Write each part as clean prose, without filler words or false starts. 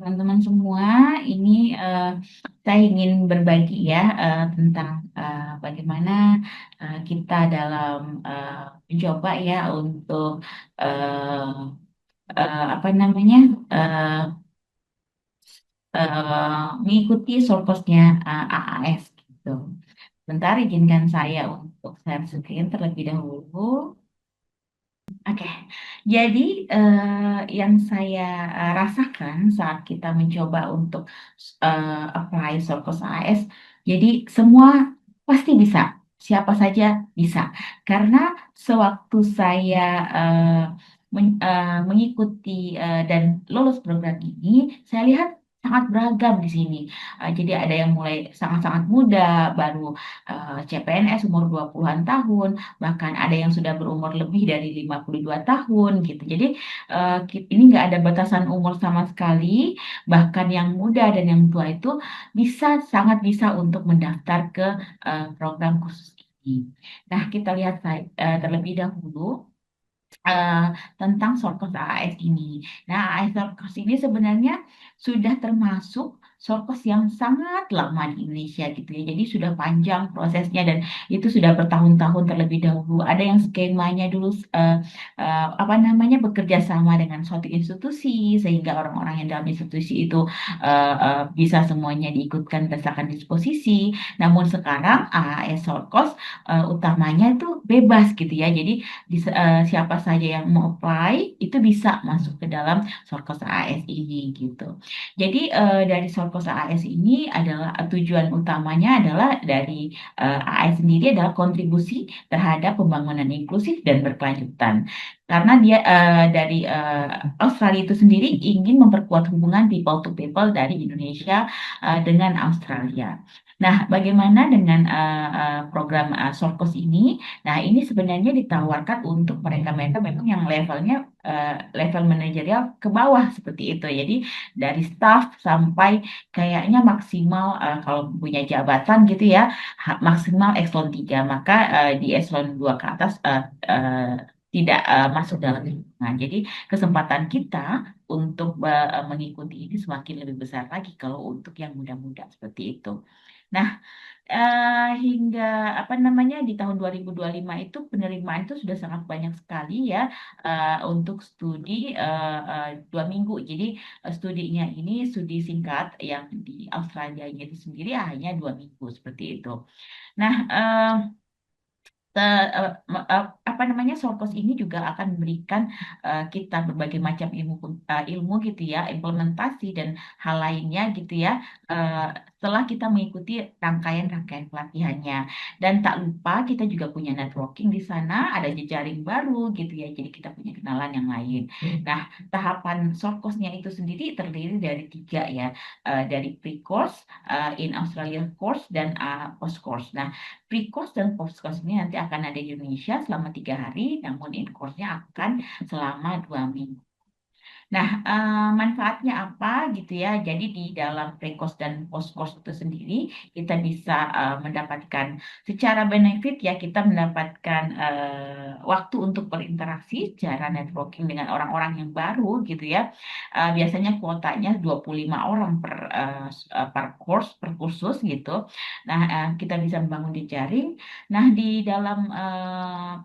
teman-teman semua. Ini saya ingin berbagi ya tentang bagaimana kita dalam mencoba ya untuk eh, apa namanya eh, mengikuti surplusnya AAS gitu. Bentar, izinkan saya untuk share screen terlebih dahulu. Oke, jadi yang saya rasakan saat kita mencoba untuk apply Surplus AS, jadi semua pasti bisa, siapa saja bisa. Karena sewaktu saya mengikuti dan lulus program ini, saya lihat sangat beragam di sini. Jadi ada yang mulai sangat-sangat muda, baru CPNS umur 20-an tahun, bahkan ada yang sudah berumur lebih dari 52 tahun gitu. Jadi ini nggak ada batasan umur sama sekali, bahkan yang muda dan yang tua itu sangat bisa untuk mendaftar ke program khusus ini. Nah, kita lihat terlebih dahulu eh, tentang Sorkos AAS ini. Nah, AAS Sorkos ini sebenarnya sudah termasuk Sorkos yang sangat lama di Indonesia gitu ya. Jadi sudah panjang prosesnya dan itu sudah bertahun-tahun terlebih dahulu. Ada yang skemanya dulu apa namanya bekerja sama dengan suatu institusi sehingga orang-orang yang dalam institusi itu bisa semuanya diikutkan berdasarkan disposisi. Namun sekarang AAS Sorkos utamanya itu bebas gitu ya. Jadi siapa saja yang mau apply itu bisa masuk ke dalam Sorkos AS ini gitu. Jadi dari Sorkos AS ini adalah tujuan utamanya adalah dari AS sendiri adalah kontribusi terhadap pembangunan inklusif dan berkelanjutan. Karena dia dari Australia itu sendiri ingin memperkuat hubungan people to people dari Indonesia dengan Australia. Nah, bagaimana dengan program Sorkos ini? Nah, ini sebenarnya ditawarkan untuk mereka-mereka memang yang levelnya level manajerial ke bawah seperti itu. Jadi dari staff sampai kayaknya maksimal kalau punya jabatan gitu ya, maksimal eselon 3. Maka di eselon 2 ke atas tidak masuk dalam hitungan. Jadi kesempatan kita untuk mengikuti ini semakin lebih besar lagi kalau untuk yang muda-muda seperti itu. Nah, hingga apa namanya di tahun 2025 itu penerimaan itu sudah sangat banyak sekali ya untuk studi 2 minggu. Jadi studinya ini studi singkat yang di Australia itu sendiri hanya 2 minggu seperti itu. Nah, apa namanya Sorkos ini juga akan memberikan kita berbagai macam ilmu gitu ya, implementasi dan hal lainnya gitu ya. eh, Setelah kita mengikuti rangkaian-rangkaian pelatihannya dan tak lupa kita juga punya networking di sana, ada jejaring baru gitu ya. Jadi kita punya kenalan yang lain. Nah, tahapan Sorkosnya itu sendiri terdiri dari 3 ya, dari pre-course, in Australia course dan post course. Nah, pre-course dan post-course ini nanti akan ada di Indonesia selama 3 hari, namun in-course-nya akan selama 2 minggu. Nah, manfaatnya apa gitu ya? Jadi di dalam pre-course dan post-course itu sendiri, kita bisa mendapatkan secara benefit ya, kita mendapatkan waktu untuk berinteraksi, secara networking dengan orang-orang yang baru gitu ya. Biasanya kuotanya 25 orang per course, per kursus gitu. Nah, kita bisa membangun jejaring. Nah, di dalam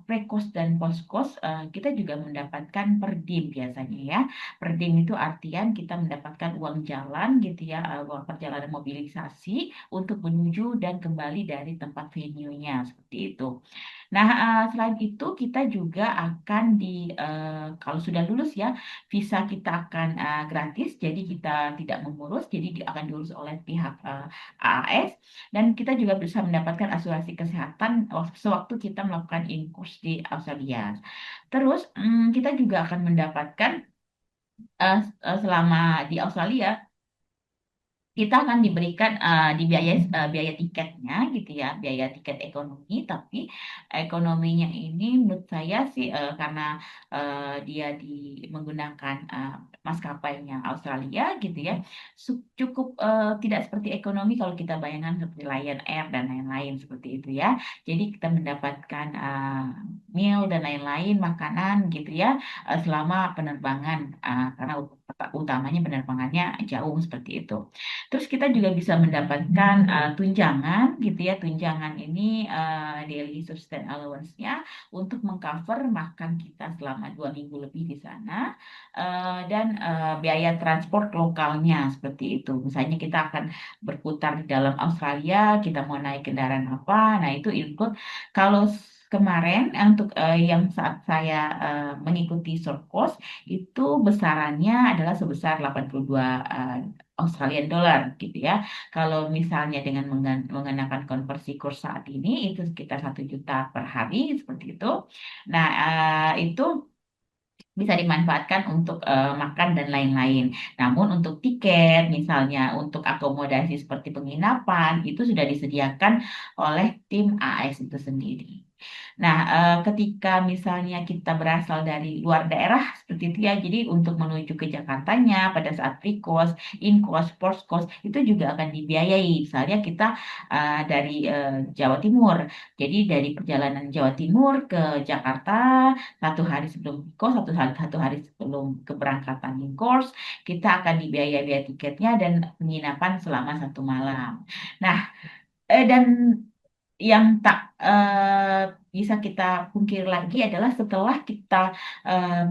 pre-course dan post-course, kita juga mendapatkan per dim biasanya ya. Per diem itu artian kita mendapatkan uang jalan gitu ya, uang perjalanan mobilisasi untuk menuju dan kembali dari tempat venue-nya seperti itu. Nah, selain itu kita juga akan kalau sudah lulus ya, visa kita akan gratis, jadi kita tidak mengurus, jadi akan diurus oleh pihak AAS dan kita juga bisa mendapatkan asuransi kesehatan sewaktu kita melakukan in-course di Australia. Terus kita juga akan mendapatkan selama di Australia kita akan diberikan biaya tiketnya gitu ya, biaya tiket ekonomi, tapi ekonominya ini menurut saya sih karena dia menggunakan maskapainya Australia gitu ya, cukup tidak seperti ekonomi kalau kita bayangkan seperti Lion Air dan lain-lain seperti itu ya. Jadi kita mendapatkan meal dan lain-lain makanan gitu ya selama penerbangan karena utamanya penerbangannya jauh seperti itu. Terus kita juga bisa mendapatkan tunjangan gitu ya. Tunjangan ini daily subsistence allowance-nya untuk mengcover makan kita selama 2 minggu lebih di sana dan biaya transport lokalnya seperti itu. Misalnya kita akan berputar di dalam Australia, kita mau naik kendaraan apa, nah itu include kalau kemarin untuk yang saat saya mengikuti short course itu besarannya adalah sebesar 82 Australian dollar gitu ya. Kalau misalnya dengan mengenakan konversi kurs saat ini itu sekitar 1 juta per hari seperti itu. Nah, itu bisa dimanfaatkan untuk makan dan lain-lain. Namun untuk tiket, misalnya untuk akomodasi seperti penginapan, itu sudah disediakan oleh tim AS itu sendiri. Nah, ketika misalnya kita berasal dari luar daerah seperti itu ya, jadi untuk menuju ke Jakartanya pada saat pre cost, in cost, post cost itu juga akan dibiayai. Misalnya kita dari Jawa Timur, jadi dari perjalanan Jawa Timur ke Jakarta 1 hari sebelum course, satu hari sebelum keberangkatan course, kita akan dibiayai biaya tiketnya dan penginapan selama 1 malam. Nah, dan yang tak bisa kita pungkiri lagi adalah setelah kita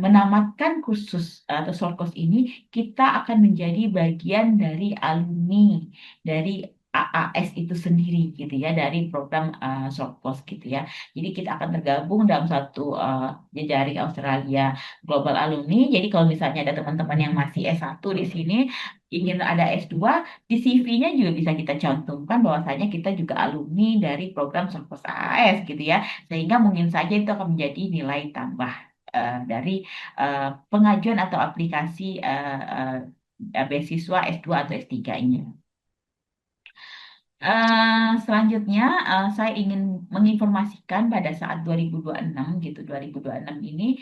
menamatkan kursus atau short course ini, kita akan menjadi bagian dari alumni dari AAS itu sendiri gitu ya, dari program short course gitu ya. Jadi kita akan tergabung dalam satu jejaring Australia Global Alumni. Jadi kalau misalnya ada teman-teman yang masih S1 di sini ingin ada S2, di CV-nya juga bisa kita cantumkan bahwasanya kita juga alumni dari program Sokos AAS gitu ya. Sehingga mungkin saja itu akan menjadi nilai tambah dari pengajuan atau aplikasi beasiswa S2 atau S3-nya. Selanjutnya, saya ingin menginformasikan pada saat 2026 gitu, 2026 ini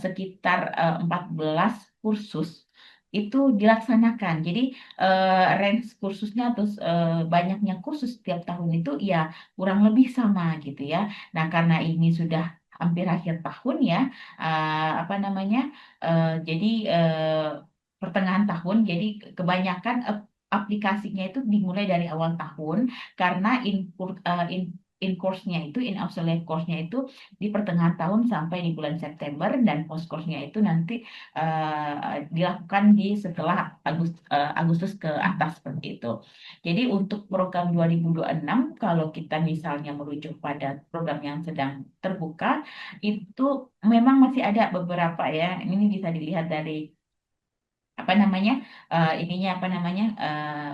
sekitar 14 kursus itu dilaksanakan. Jadi range kursusnya atau banyaknya kursus setiap tahun itu ya kurang lebih sama gitu ya. Nah, karena ini sudah hampir akhir tahun ya, apa namanya? Jadi pertengahan tahun, jadi kebanyakan aplikasinya itu dimulai dari awal tahun karena in course-nya itu in obsolete course-nya itu di pertengahan tahun sampai di bulan September dan post course-nya itu nanti dilakukan di setelah Agustus ke atas seperti itu. Jadi untuk program 2026 kalau kita misalnya merujuk pada program yang sedang terbuka itu memang masih ada beberapa ya. Ini bisa dilihat dari apa namanya ininya apa namanya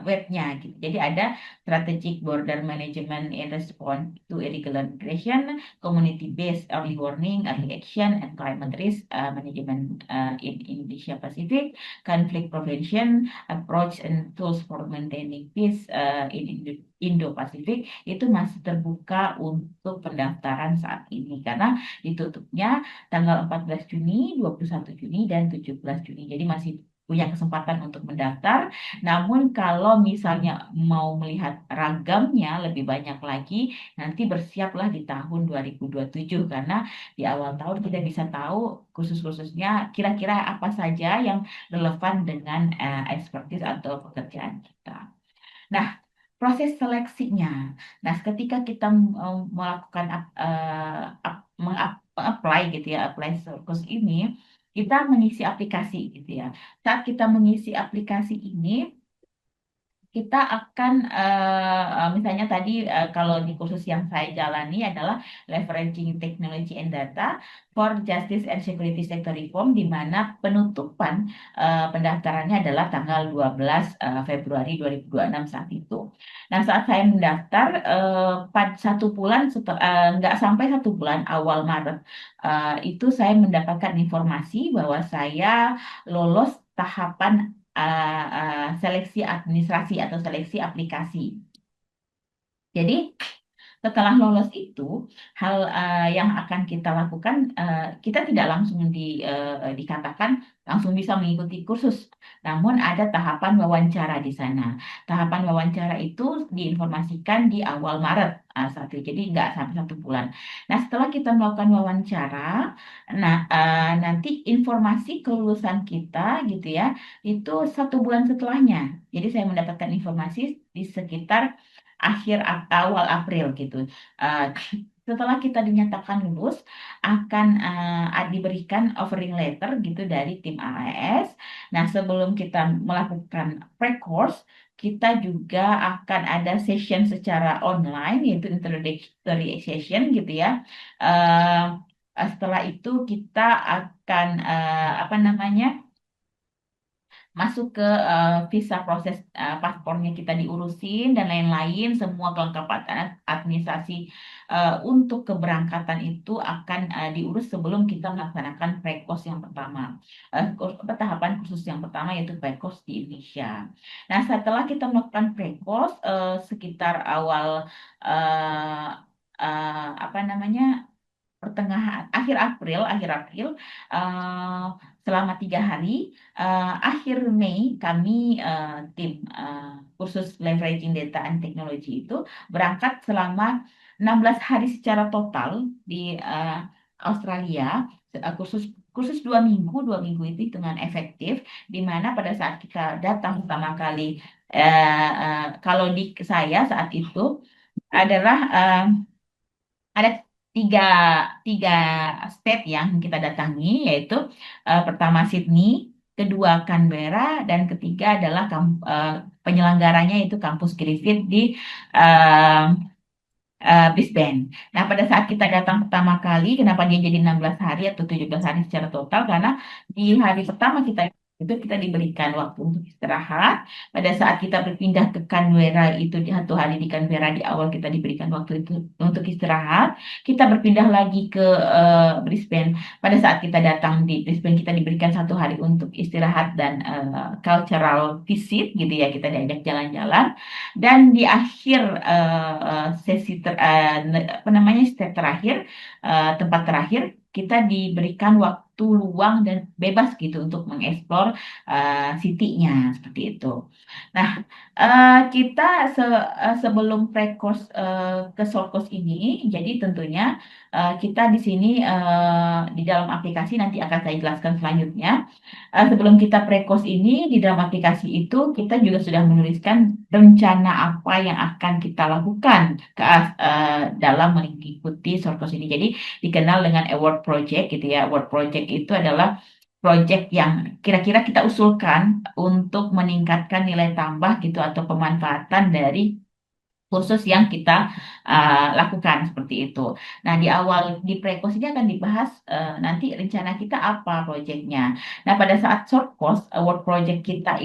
webnya gitu. Jadi ada strategic border management in response to irregular migration, community based early warning, early action, and climate risk management in Indonesia Pacific, conflict prevention, approach and tools for maintaining peace in Indo-Pacific itu masih terbuka untuk pendaftaran saat ini karena ditutupnya tanggal 14 Juni, 21 Juni, dan 17 Juni. Jadi masih punya kesempatan untuk mendaftar. Namun kalau misalnya mau melihat ragamnya lebih banyak lagi, nanti bersiaplah di tahun 2027 karena di awal tahun kita bisa tahu khusus-khususnya kira-kira apa saja yang relevan dengan expertise atau pekerjaan kita. Nah, proses seleksinya. Nah, ketika kita melakukan apply gitu ya, apply kurs ini, kita mengisi aplikasi gitu ya. Saat kita mengisi aplikasi ini, kita akan misalnya tadi kalau di kursus yang saya jalani adalah leveraging technology and data for justice and security sector reform di mana penutupan pendaftarannya adalah tanggal 12 Februari 2026 saat itu. Nah, saat saya mendaftar pada 1 bulan nggak sampai 1 bulan awal Maret itu saya mendapatkan informasi bahwa saya lolos tahapan seleksi administrasi atau seleksi aplikasi. Jadi setelah lolos itu, hal yang akan kita lakukan, kita tidak langsung dikatakan langsung bisa mengikuti kursus. Namun ada tahapan wawancara di sana. Tahapan wawancara itu diinformasikan di awal Maret saat itu. Jadi nggak sampai 1 bulan. Nah, setelah kita melakukan wawancara, nah nanti informasi kelulusan kita gitu ya, itu 1 bulan setelahnya. Jadi saya mendapatkan informasi di sekitar awal April gitu. Eh, Setelah kita dinyatakan lulus, akan diberikan offering letter gitu dari tim AAS. Nah, sebelum kita melakukan pre-course, kita juga akan ada session secara online, yaitu introductory session gitu ya. Setelah itu kita akan apa namanya, masuk ke visa proses, paspornya kita diurusin dan lain-lain, semua kelengkapan administrasi untuk keberangkatan itu akan diurus sebelum kita melaksanakan pre-course yang pertama. Tahapan khusus yang pertama yaitu pre-course di Indonesia. Nah, setelah kita melakukan pre-course sekitar awal eh, apa namanya, akhir April, eh, selama 3 hari, akhir Mei kami, tim kursus leveraging data and technology itu berangkat selama 16 hari secara total di Australia. Kursus kursus 2 minggu, 2 minggu itu hitungan efektif, di mana pada saat kita datang pertama kali, kalau di saya saat itu adalah ada tiga, tiga state yang kita datangi, yaitu pertama Sydney, kedua Canberra, dan ketiga adalah penyelenggaranya itu kampus Griffith di eh, Brisbane. Nah, pada saat kita datang pertama kali, kenapa dia jadi 16 hari atau 17 hari secara total? Karena di hari pertama itu kita diberikan waktu untuk istirahat. Pada saat kita berpindah ke Canberra itu di 1 hari di Canberra di awal kita diberikan waktu itu untuk istirahat. Kita berpindah lagi ke Brisbane. Pada saat kita datang di Brisbane kita diberikan 1 hari untuk istirahat dan cultural visit gitu ya. Kita diajak jalan-jalan. Dan di akhir apa namanya, step terakhir, tempat terakhir, kita diberikan waktu luang dan bebas gitu untuk mengeksplor city-nya seperti itu. Nah, kita sebelum pre-course ke short course ini, jadi tentunya kita di sini, di dalam aplikasi nanti akan saya jelaskan selanjutnya. Sebelum kita pre-course ini, di dalam aplikasi itu kita juga sudah menuliskan rencana apa yang akan kita lakukan dalam mengikuti short course ini. Jadi dikenal dengan award project gitu ya. Award project itu adalah project yang kira-kira kita usulkan untuk meningkatkan nilai tambah gitu atau pemanfaatan dari kursus yang kita lakukan seperti itu. Nah, di awal di prekos ini akan dibahas nanti rencana kita apa proyeknya. Nah, pada saat short course, work project kita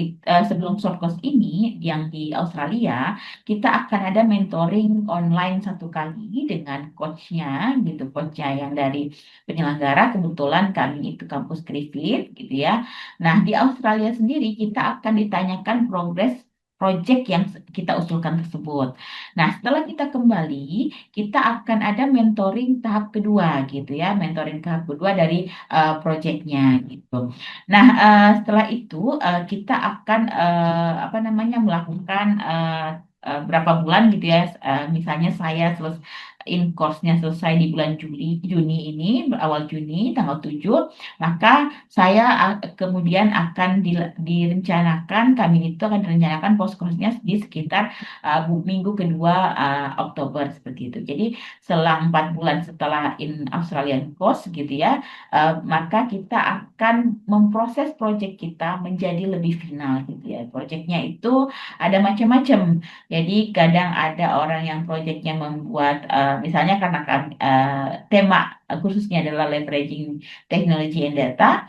sebelum short course ini yang di Australia, kita akan ada mentoring online 1 kali dengan coachnya gitu, coachnya yang dari penyelenggara. Kebetulan kami itu kampus Griffith gitu ya. Nah, di Australia sendiri kita akan ditanyakan progres project yang kita usulkan tersebut. Nah, setelah kita kembali, kita akan ada mentoring tahap kedua gitu ya, mentoring tahap kedua dari proyeknya gitu. Nah, setelah itu kita akan apa namanya, melakukan berapa bulan gitu ya. Misalnya saya in course-nya selesai di bulan Juni ini, awal Juni, tanggal 7, maka saya kemudian akan direncanakan, kami itu akan direncanakan post course-nya di sekitar minggu kedua Oktober seperti itu. Jadi selang 4 bulan setelah in Australian course gitu ya, maka kita akan memproses proyek kita menjadi lebih final gitu ya. Proyeknya itu ada macam-macam. Jadi kadang ada orang yang proyeknya membuat, misalnya karena tema khususnya adalah leveraging technology and data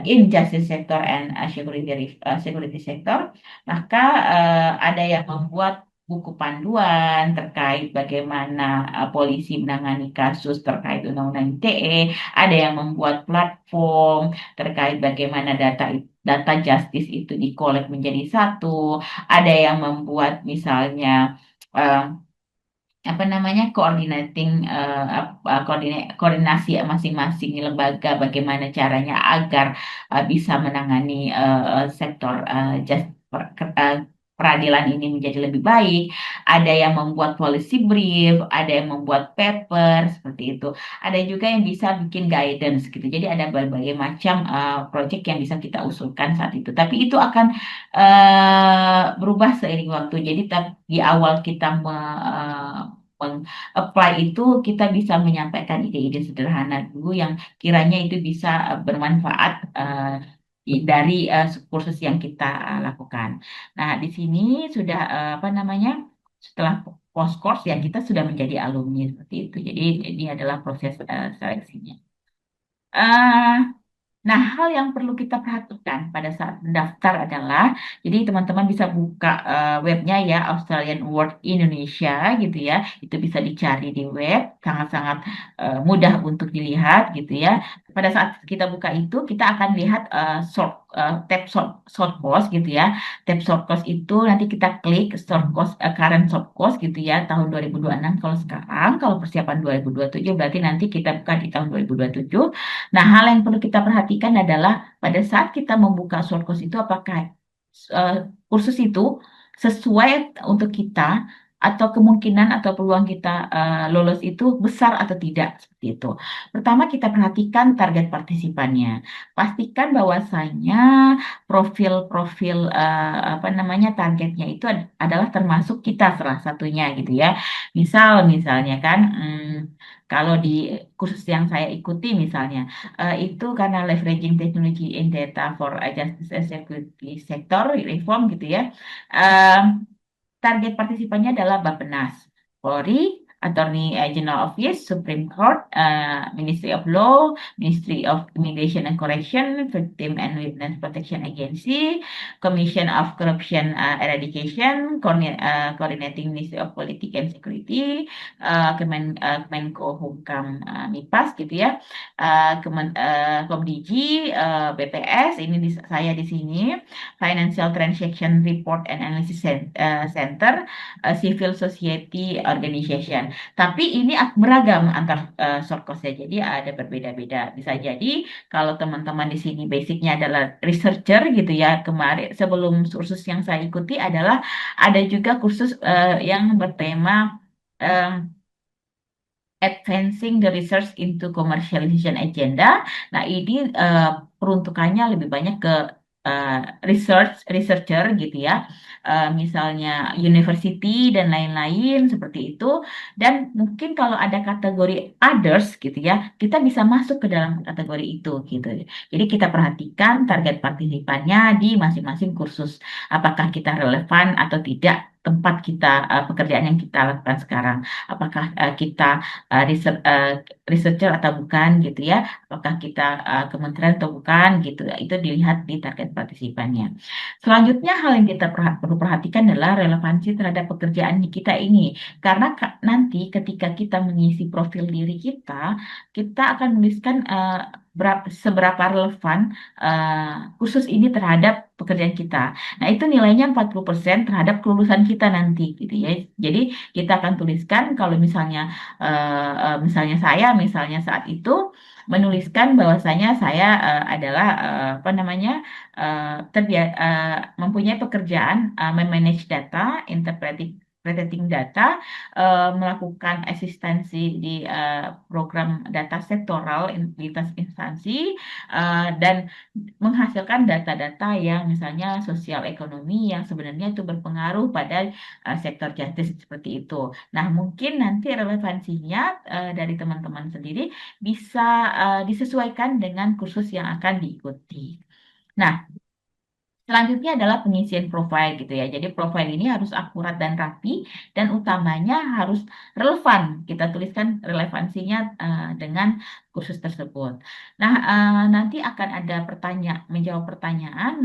in justice sector and security sector, maka ada yang membuat buku panduan terkait bagaimana polisi menangani kasus terkait Undang-Undang ITE, ada yang membuat platform terkait bagaimana data justice itu dikolek menjadi satu, ada yang membuat misalnya eh, apa namanya coordinating koordinasi masing-masing lembaga bagaimana caranya agar bisa menangani sektor peradilan ini menjadi lebih baik. Ada yang membuat policy brief, ada yang membuat paper seperti itu. Ada juga yang bisa bikin guidance gitu. Jadi ada berbagai macam project yang bisa kita usulkan saat itu. Tapi itu akan berubah seiring waktu. Jadi di awal kita apply itu kita bisa menyampaikan ide-ide sederhana dulu yang kiranya itu bisa bermanfaat dari kursus yang kita lakukan. Nah, di sini sudah apa namanya setelah post course ya kita sudah menjadi alumni seperti itu. Jadi ini adalah proses seleksinya. Eh, Nah, hal yang perlu kita perhatikan pada saat mendaftar adalah, jadi teman-teman bisa buka webnya ya, Australian Award Indonesia gitu ya, itu bisa dicari di web, sangat-sangat mudah untuk dilihat gitu ya. Pada saat kita buka itu, kita akan lihat tab short course gitu ya. Tab short course itu nanti kita klik short course, current short course gitu ya, tahun 2026 kalau sekarang, kalau persiapan 2027 berarti nanti kita buka di tahun 2027. Nah, hal yang perlu kita perhatikan adalah pada saat kita membuka short course itu apakah eh, kursus itu sesuai untuk kita atau kemungkinan atau peluang kita lolos itu besar atau tidak seperti itu. Pertama kita perhatikan target partisipannya. Pastikan bahwasanya profil-profil apa namanya targetnya itu adalah termasuk kita salah satunya gitu ya. Misalnya kan kalau di kursus yang saya ikuti misalnya itu karena leveraging technology in data for justice and security sector reform gitu ya. Eh, Target partisipannya adalah Bappenas, Polri, Attorney General Office, Supreme Court, Ministry of Law, Ministry of Immigration and Correction, Victim and Witness Protection Agency, Commission of Corruption Eradication, Coordinating Ministry of Politics and Security, Kemenko Hukum MIPAS gitu ya, Komdigi, BPS, ini saya di sini. Financial Transaction Report and Analysis Center, Civil Society Organization. Tapi ini beragam antar short course-nya, jadi ada berbeda-beda. Bisa jadi kalau teman-teman di sini basicnya adalah researcher gitu ya, kemarin sebelum kursus yang saya ikuti adalah ada juga kursus yang bertema eh, Advancing the Research into Commercialization Agenda. Nah, ini peruntukannya lebih banyak ke eh, researcher gitu ya. Misalnya university dan lain-lain seperti itu. Dan mungkin kalau ada kategori others gitu ya, kita bisa masuk ke dalam kategori itu gitu. Jadi kita perhatikan target partisipannya di masing-masing kursus. Apakah kita relevan atau tidak tempat kita pekerjaan yang kita lakukan sekarang. Apakah kita researcher atau bukan gitu ya, apakah kita kementerian atau bukan gitu, itu dilihat di target partisipannya. Selanjutnya hal yang kita perlu perhatikan adalah relevansi terhadap pekerjaan kita ini, karena nanti ketika kita mengisi profil diri kita, kita akan menuliskan seberapa relevan kursus ini terhadap pekerjaan kita. Nah, itu nilainya 40% terhadap kelulusan kita nanti gitu ya. Jadi kita akan tuliskan kalau misalnya saya misalnya saat itu menuliskan bahwasanya saya adalah apa namanya mempunyai pekerjaan memanage data, interpreting data, melakukan asistensi di program data sektoral lintas instansi dan menghasilkan data-data yang misalnya sosial ekonomi yang sebenarnya itu berpengaruh pada sektor justice seperti itu. Nah, mungkin nanti relevansinya dari teman-teman sendiri bisa disesuaikan dengan kursus yang akan diikuti. Nah, selanjutnya adalah pengisian profil gitu ya. Jadi profil ini harus akurat dan rapi dan utamanya harus relevan. Kita tuliskan relevansinya dengan kursus tersebut. Nah, nanti akan ada menjawab pertanyaan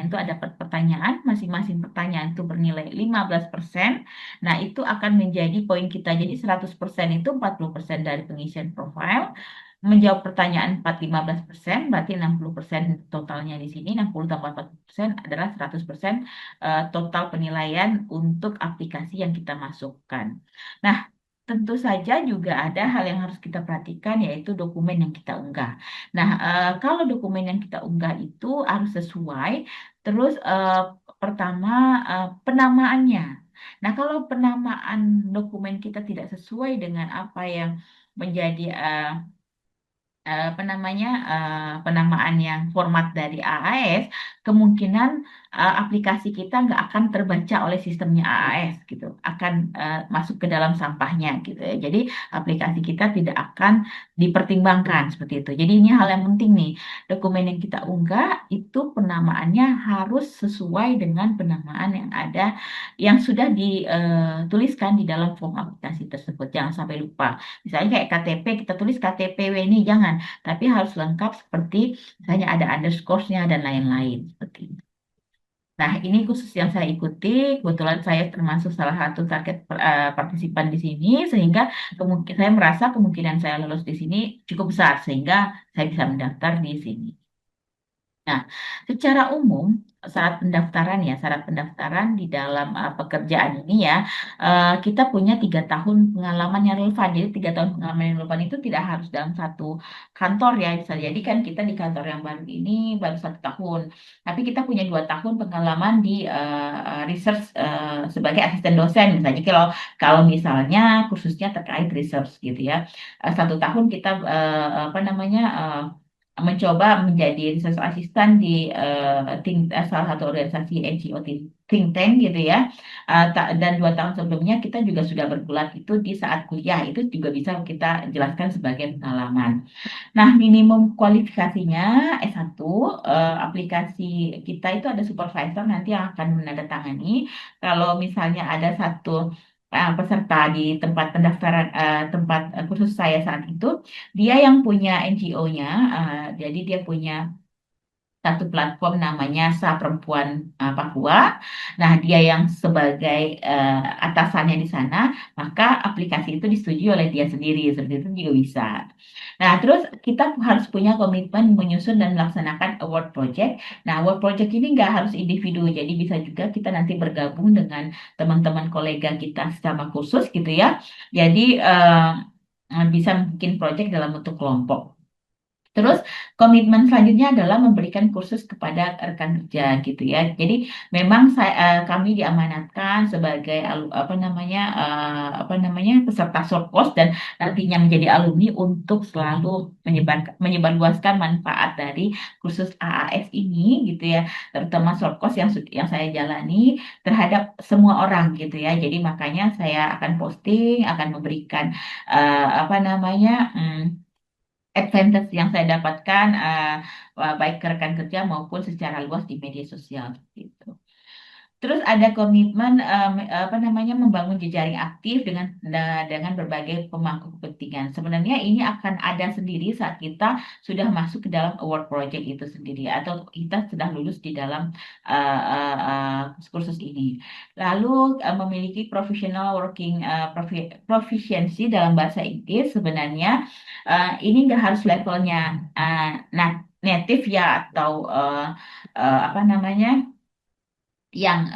itu ada pertanyaan, masing-masing pertanyaan itu bernilai 15%. Nah, itu akan menjadi poin kita. Jadi 100% itu 40% dari pengisian profil. menjawab pertanyaan 15% berarti 60% totalnya di sini, 60 tambah 40% adalah 100% total penilaian untuk aplikasi yang kita masukkan. Nah, tentu saja juga ada hal yang harus kita perhatikan yaitu dokumen yang kita unggah. Nah, kalau dokumen yang kita unggah itu harus sesuai, terus pertama penamaannya. Nah, kalau penamaan dokumen kita tidak sesuai dengan apa yang menjadi apa namanya penamaan yang format dari AAS, kemungkinan aplikasi kita nggak akan terbaca oleh sistemnya AAS gitu, akan masuk ke dalam sampahnya gitu ya. Jadi aplikasi kita tidak akan dipertimbangkan seperti itu. Jadi ini hal yang penting nih, dokumen yang kita unggah itu penamaannya harus sesuai dengan penamaan yang ada, yang sudah dituliskan di dalam form aplikasi tersebut. Jangan sampai lupa. Misalnya kayak KTP, kita tulis KTPW ini jangan, tapi harus lengkap seperti misalnya ada underscore-nya dan lain-lain seperti itu. Nah, ini khusus yang saya ikuti. Kebetulan saya termasuk salah satu target partisipan di sini, sehingga saya merasa kemungkinan saya lulus di sini cukup besar, sehingga saya bisa mendaftar di sini. Nah, secara umum syarat pendaftaran di dalam pekerjaan ini ya, kita punya 3 tahun pengalaman yang relevan. Jadi 3 tahun pengalaman yang relevan itu tidak harus dalam satu kantor ya. Bisa jadi kan kita di kantor yang baru ini baru 1 tahun, tapi kita punya 2 tahun pengalaman di research sebagai asisten dosen misalnya. Kalau kalau misalnya khususnya terkait research gitu ya. 1 tahun kita apa namanya mencoba menjadi research assistant di salah satu organisasi NGO think tank gitu ya. Dan 2 tahun sebelumnya kita juga sudah bergulat itu di saat kuliah, itu juga bisa kita jelaskan sebagai pengalaman. Nah, minimum kualifikasinya S1, aplikasi kita itu ada supervisor nanti yang akan menandatangani. Kalau misalnya ada satu peserta di tempat pendaftaran, tempat kursus saya saat itu, dia yang punya NGO-nya, jadi dia punya satu platform namanya Sa Perempuan Papua. Nah, dia yang sebagai atasannya di sana, maka aplikasi itu disetujui oleh dia sendiri. Seperti itu juga bisa. Nah, terus kita harus punya komitmen menyusun dan melaksanakan award project. Nah, award project ini nggak harus individu, jadi bisa juga kita nanti bergabung dengan teman-teman kolega kita secara khusus gitu ya. Jadi bisa bikin project dalam bentuk kelompok. Terus komitmen selanjutnya adalah memberikan kursus kepada rekan kerja gitu ya. Jadi memang kami diamanatkan sebagai apa namanya peserta short dan nantinya menjadi alumni untuk selalu menyebarluaskan manfaat dari kursus AAS ini gitu ya, terutama short yang saya jalani terhadap semua orang gitu ya. Jadi makanya saya akan posting, akan memberikan apa namanya advantage yang saya dapatkan baik ke rekan kerja maupun secara luas di media sosial gitu. Terus ada komitmen apa namanya membangun jejaring aktif dengan berbagai pemangku kepentingan. Sebenarnya ini akan ada sendiri saat kita sudah masuk ke dalam award project itu sendiri atau kita sudah lulus di dalam kursus ini. Lalu memiliki professional working proficiency dalam bahasa Inggris sebenarnya ini nggak harus levelnya native ya atau apa namanya yang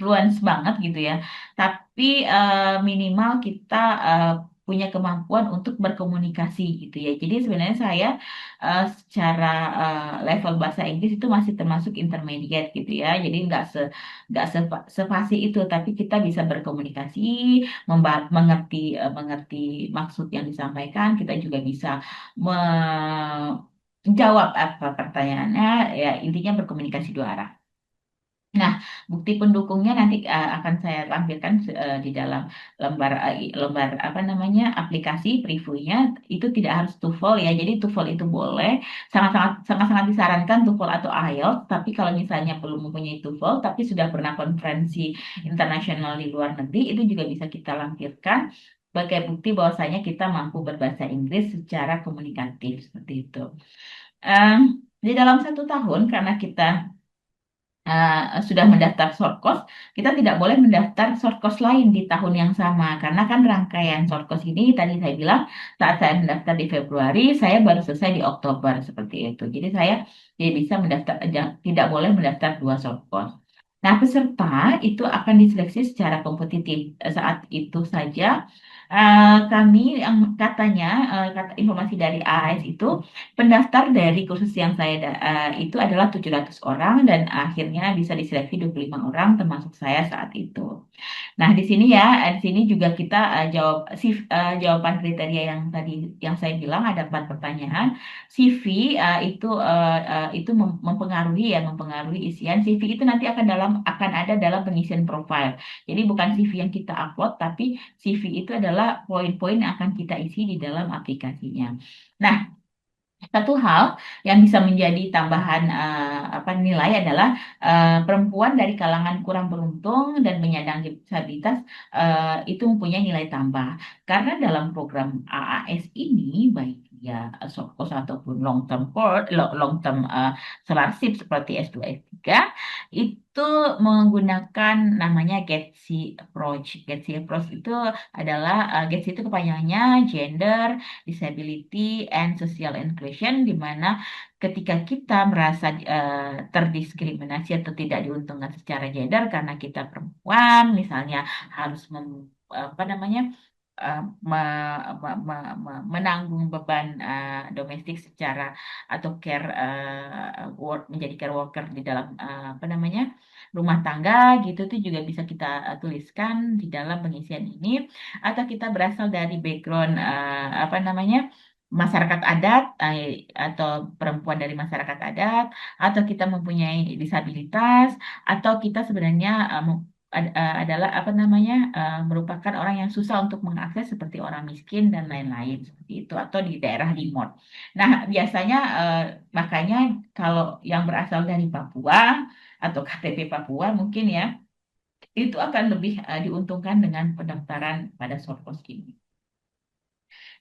fluence banget gitu ya. Tapi minimal kita eh, punya kemampuan untuk berkomunikasi gitu ya. Jadi sebenarnya saya secara level bahasa Inggris itu masih termasuk intermediate gitu ya. Jadi nggak sefasih itu, tapi kita bisa berkomunikasi, mengerti mengerti maksud yang disampaikan. Kita juga bisa menjawab apa pertanyaannya. Ya intinya berkomunikasi dua arah. Nah, bukti pendukungnya nanti akan saya tampilkan di dalam lembar apa namanya aplikasi previewnya. Itu tidak harus TOEFL ya. Jadi TOEFL itu boleh, sangat-sangat disarankan TOEFL atau IELTS. Tapi kalau misalnya belum mempunyai TOEFL tapi sudah pernah konferensi internasional di luar negeri, itu juga bisa kita lampirkan sebagai bukti bahwasanya kita mampu berbahasa Inggris secara komunikatif seperti itu. Em, di dalam 1 tahun karena kita sudah mendaftar short course, kita tidak boleh mendaftar short course lain di tahun yang sama karena kan rangkaian short course ini tadi saya bilang saat saya mendaftar di Februari, saya baru selesai di Oktober seperti itu. Jadi saya tidak bisa mendaftar, tidak boleh mendaftar dua short course. Nah, peserta itu akan diseleksi secara kompetitif. Saat itu saja kami yang katanya informasi dari AAS itu pendaftar dari kursus yang saya itu adalah 700 orang dan akhirnya bisa diseleksi 25 orang termasuk saya saat itu. Nah, di sini ya, di sini juga kita jawab jawaban kriteria yang tadi yang saya bilang ada 4 pertanyaan. CV itu mempengaruhi ya, mempengaruhi isian CV itu nanti akan ada dalam pengisian profile. Jadi bukan CV yang kita upload, tapi CV itu adalah poin-poin yang akan kita isi di dalam aplikasinya. Nah, satu hal yang bisa menjadi tambahan apa nilai adalah perempuan dari kalangan kurang beruntung dan penyandang disabilitas itu mempunyai nilai tambah. Karena dalam program AAS ini baik dia short course ataupun long term course, long term scholarship seperti S2 S3 itu menggunakan namanya GETSI approach. GETSI approach itu adalah GETSI itu kepanjangannya gender, disability, and social inclusion, di mana ketika kita merasa terdiskriminasi atau tidak diuntungkan secara gender karena kita perempuan, misalnya harus apa namanya menanggung beban domestik secara atau menjadi care worker di dalam apa namanya rumah tangga gitu tuh juga bisa kita tuliskan di dalam pengisian ini atau kita berasal dari background apa namanya masyarakat adat atau perempuan dari masyarakat adat atau kita mempunyai disabilitas atau kita sebenarnya adalah apa namanya merupakan orang yang susah untuk mengakses seperti orang miskin dan lain-lain seperti itu atau di daerah remote. Nah, biasanya makanya kalau yang berasal dari Papua atau KTP Papua mungkin ya itu akan lebih diuntungkan dengan pendaftaran pada short course ini.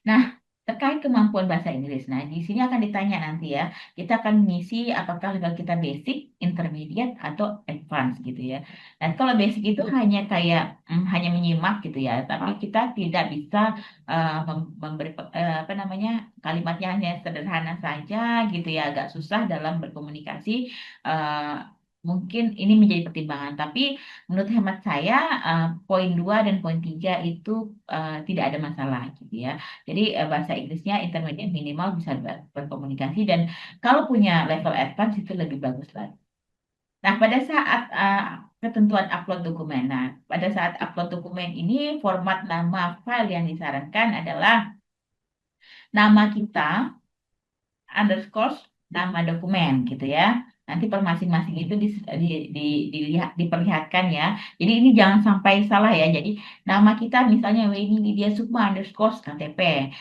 Nah, terkait kemampuan bahasa Inggris. Nah, di sini akan ditanya nanti ya. Kita akan mengisi apakah level kita basic, intermediate, atau advance gitu ya. Dan kalau basic itu hanya kayak hanya menyimak gitu ya. Tapi kita tidak bisa memberi apa namanya kalimatnya hanya sederhana saja gitu ya. Agak susah dalam berkomunikasi. eh, Mungkin ini menjadi pertimbangan. Tapi menurut hemat saya, poin 2 dan poin 3 itu tidak ada masalah gitu ya. Jadi bahasa Inggrisnya intermediate minimal bisa berkomunikasi dan kalau punya level advance itu lebih bagus lagi. Nah, pada saat ketentuan upload dokumen. Nah, pada saat upload dokumen ini format nama file yang disarankan adalah nama kita underscore nama dokumen gitu ya. Nanti per masing-masing itu diperlihatkan ya. Jadi ini jangan sampai salah ya. Jadi nama kita misalnya Weni Lydia Sukma underscore KTP.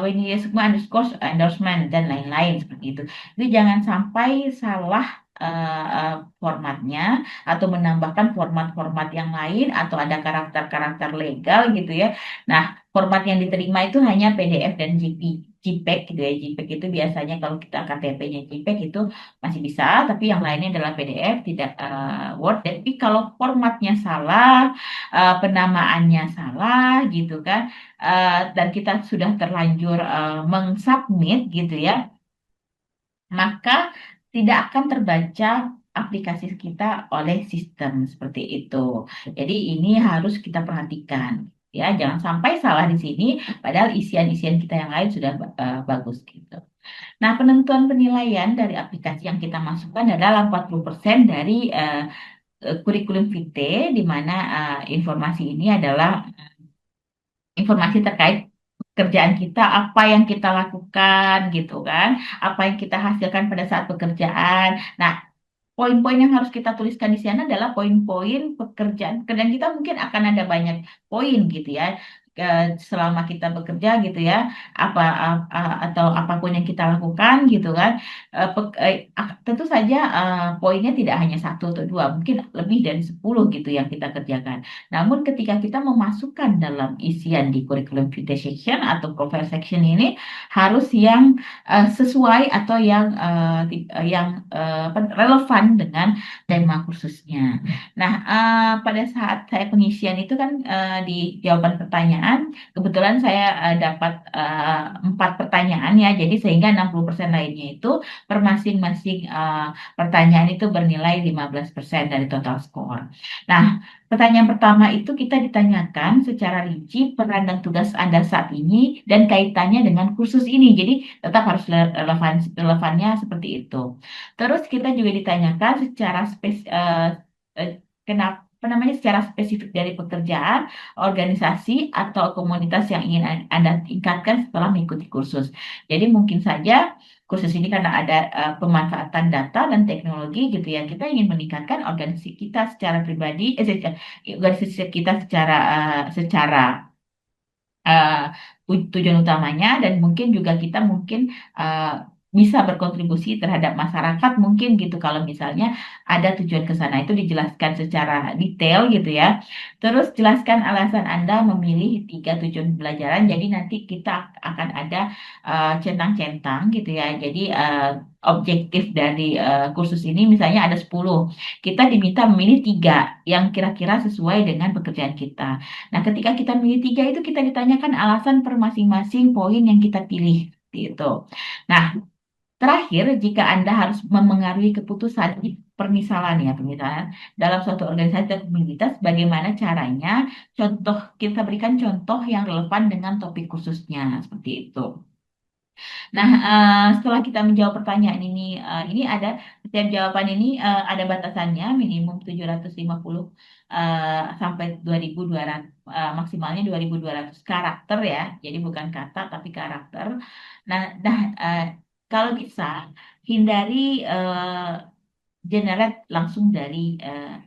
Weni Lydia Sukma underscore endorsement dan lain-lain seperti itu. Jadi jangan sampai salah formatnya atau menambahkan format-format yang lain atau ada karakter-karakter legal gitu ya. Nah, format yang diterima itu hanya PDF dan JPEG gitu ya. JPEG itu biasanya kalau kita KTP-nya JPEG itu masih bisa, tapi yang lainnya adalah PDF, tidak Word. Tapi kalau formatnya salah, penamaannya salah gitu kan, dan kita sudah terlanjur mengsubmit gitu ya, maka tidak akan terbaca aplikasi kita oleh sistem seperti itu. Jadi ini harus kita perhatikan. Ya, jangan sampai salah di sini, padahal isian-isian kita yang lain sudah bagus gitu. Nah, penentuan penilaian dari aplikasi yang kita masukkan adalah 40% dari kurikulum vitae, di mana informasi ini adalah informasi terkait pekerjaan kita, apa yang kita lakukan gitu kan, apa yang kita hasilkan pada saat pekerjaan. Nah, poin-poin yang harus kita tuliskan di sana adalah poin-poin pekerjaan. Pekerjaan kita mungkin akan ada banyak poin gitu ya. selama kita bekerja gitu ya, atau apapun yang kita lakukan gitu kan, tentu saja poinnya tidak hanya satu atau dua, mungkin lebih dari 10 gitu yang kita kerjakan. Namun ketika kita memasukkan dalam isian di curriculum vitae section atau profile section ini harus yang sesuai atau yang relevan dengan tema kursusnya. Nah, pada saat saya pengisian itu kan di jawaban pertanyaan, kebetulan saya dapat 4 pertanyaan ya, jadi sehingga 60% lainnya itu per masing-masing pertanyaan itu bernilai 15% dari total skor. Nah, pertanyaan pertama itu kita ditanyakan secara rinci peran dan tugas Anda saat ini dan kaitannya dengan kursus ini. Jadi tetap harus relevannya seperti itu. Terus kita juga ditanyakan secara kenapa apa namanya secara spesifik dari pekerjaan, organisasi atau komunitas yang ingin Anda tingkatkan setelah mengikuti kursus. Jadi mungkin saja kursus ini karena ada pemanfaatan data dan teknologi gitu ya, kita ingin meningkatkan organisasi kita secara pribadi, organisasi kita secara uh, tujuan utamanya dan mungkin juga kita mungkin uh, bisa berkontribusi terhadap masyarakat mungkin gitu kalau misalnya ada tujuan ke sana itu dijelaskan secara detail gitu ya. Terus jelaskan alasan Anda memilih 3 tujuan pembelajaran. Jadi nanti kita akan ada centang-centang gitu ya. Jadi objektif dari kursus ini misalnya ada 10. Kita diminta memilih 3 yang kira-kira sesuai dengan pekerjaan kita. Nah, ketika kita milih 3 itu kita ditanyakan alasan per masing-masing poin yang kita pilih. Gitu. Nah, terakhir, jika Anda harus memengaruhi keputusan permisalan ya, permisalan dalam suatu organisasi atau komunitas, bagaimana caranya? Contoh, kita berikan contoh yang relevan dengan topik khususnya, seperti itu. Nah, setelah kita menjawab pertanyaan ini ada setiap jawaban ini ada batasannya minimum 750 sampai 2200 maksimalnya 2200 karakter ya. Jadi bukan kata tapi karakter. Nah, kalau bisa hindari generate langsung dari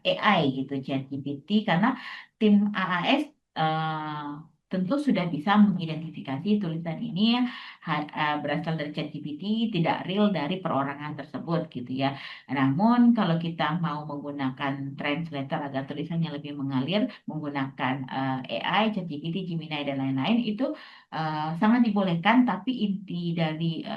AI gitu, ChatGPT, karena tim AAS tentu sudah bisa mengidentifikasi tulisan ini berasal dari ChatGPT, tidak real dari perorangan tersebut gitu ya. Namun kalau kita mau menggunakan translator agar tulisannya lebih mengalir, menggunakan AI, ChatGPT, Gemini dan lain-lain itu sangat dibolehkan, tapi inti dari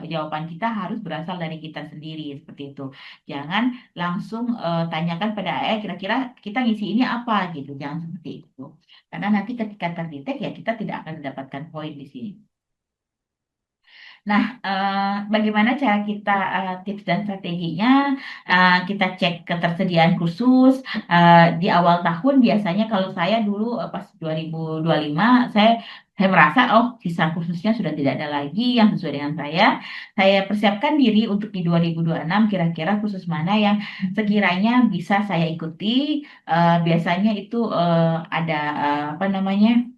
jawaban kita harus berasal dari kita sendiri seperti itu. Jangan langsung tanyakan pada AI kira-kira kita ngisi ini apa gitu. Jangan seperti itu. Karena nanti ketika terdetek ya kita tidak akan mendapatkan poin di sini. Nah, bagaimana cara kita tips dan strateginya? Kita cek ketersediaan kursus di awal tahun. Biasanya kalau saya dulu pas 2025, saya merasa oh sisa kursusnya sudah tidak ada lagi yang sesuai dengan saya. Saya persiapkan diri untuk di 2026 kira-kira kursus mana yang sekiranya bisa saya ikuti. Biasanya itu ada apa namanya?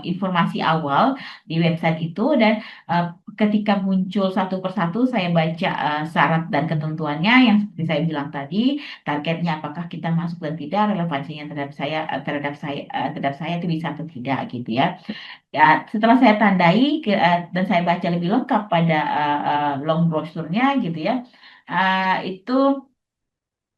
Informasi awal di website itu dan uh, ketika muncul satu persatu saya baca syarat dan ketentuannya yang seperti saya bilang tadi, targetnya apakah kita masuk dan tidak, relevansinya terhadap saya itu bisa atau tidak gitu ya. Ya, setelah saya tandai dan saya baca lebih lengkap pada long brochure-nya gitu ya. Itu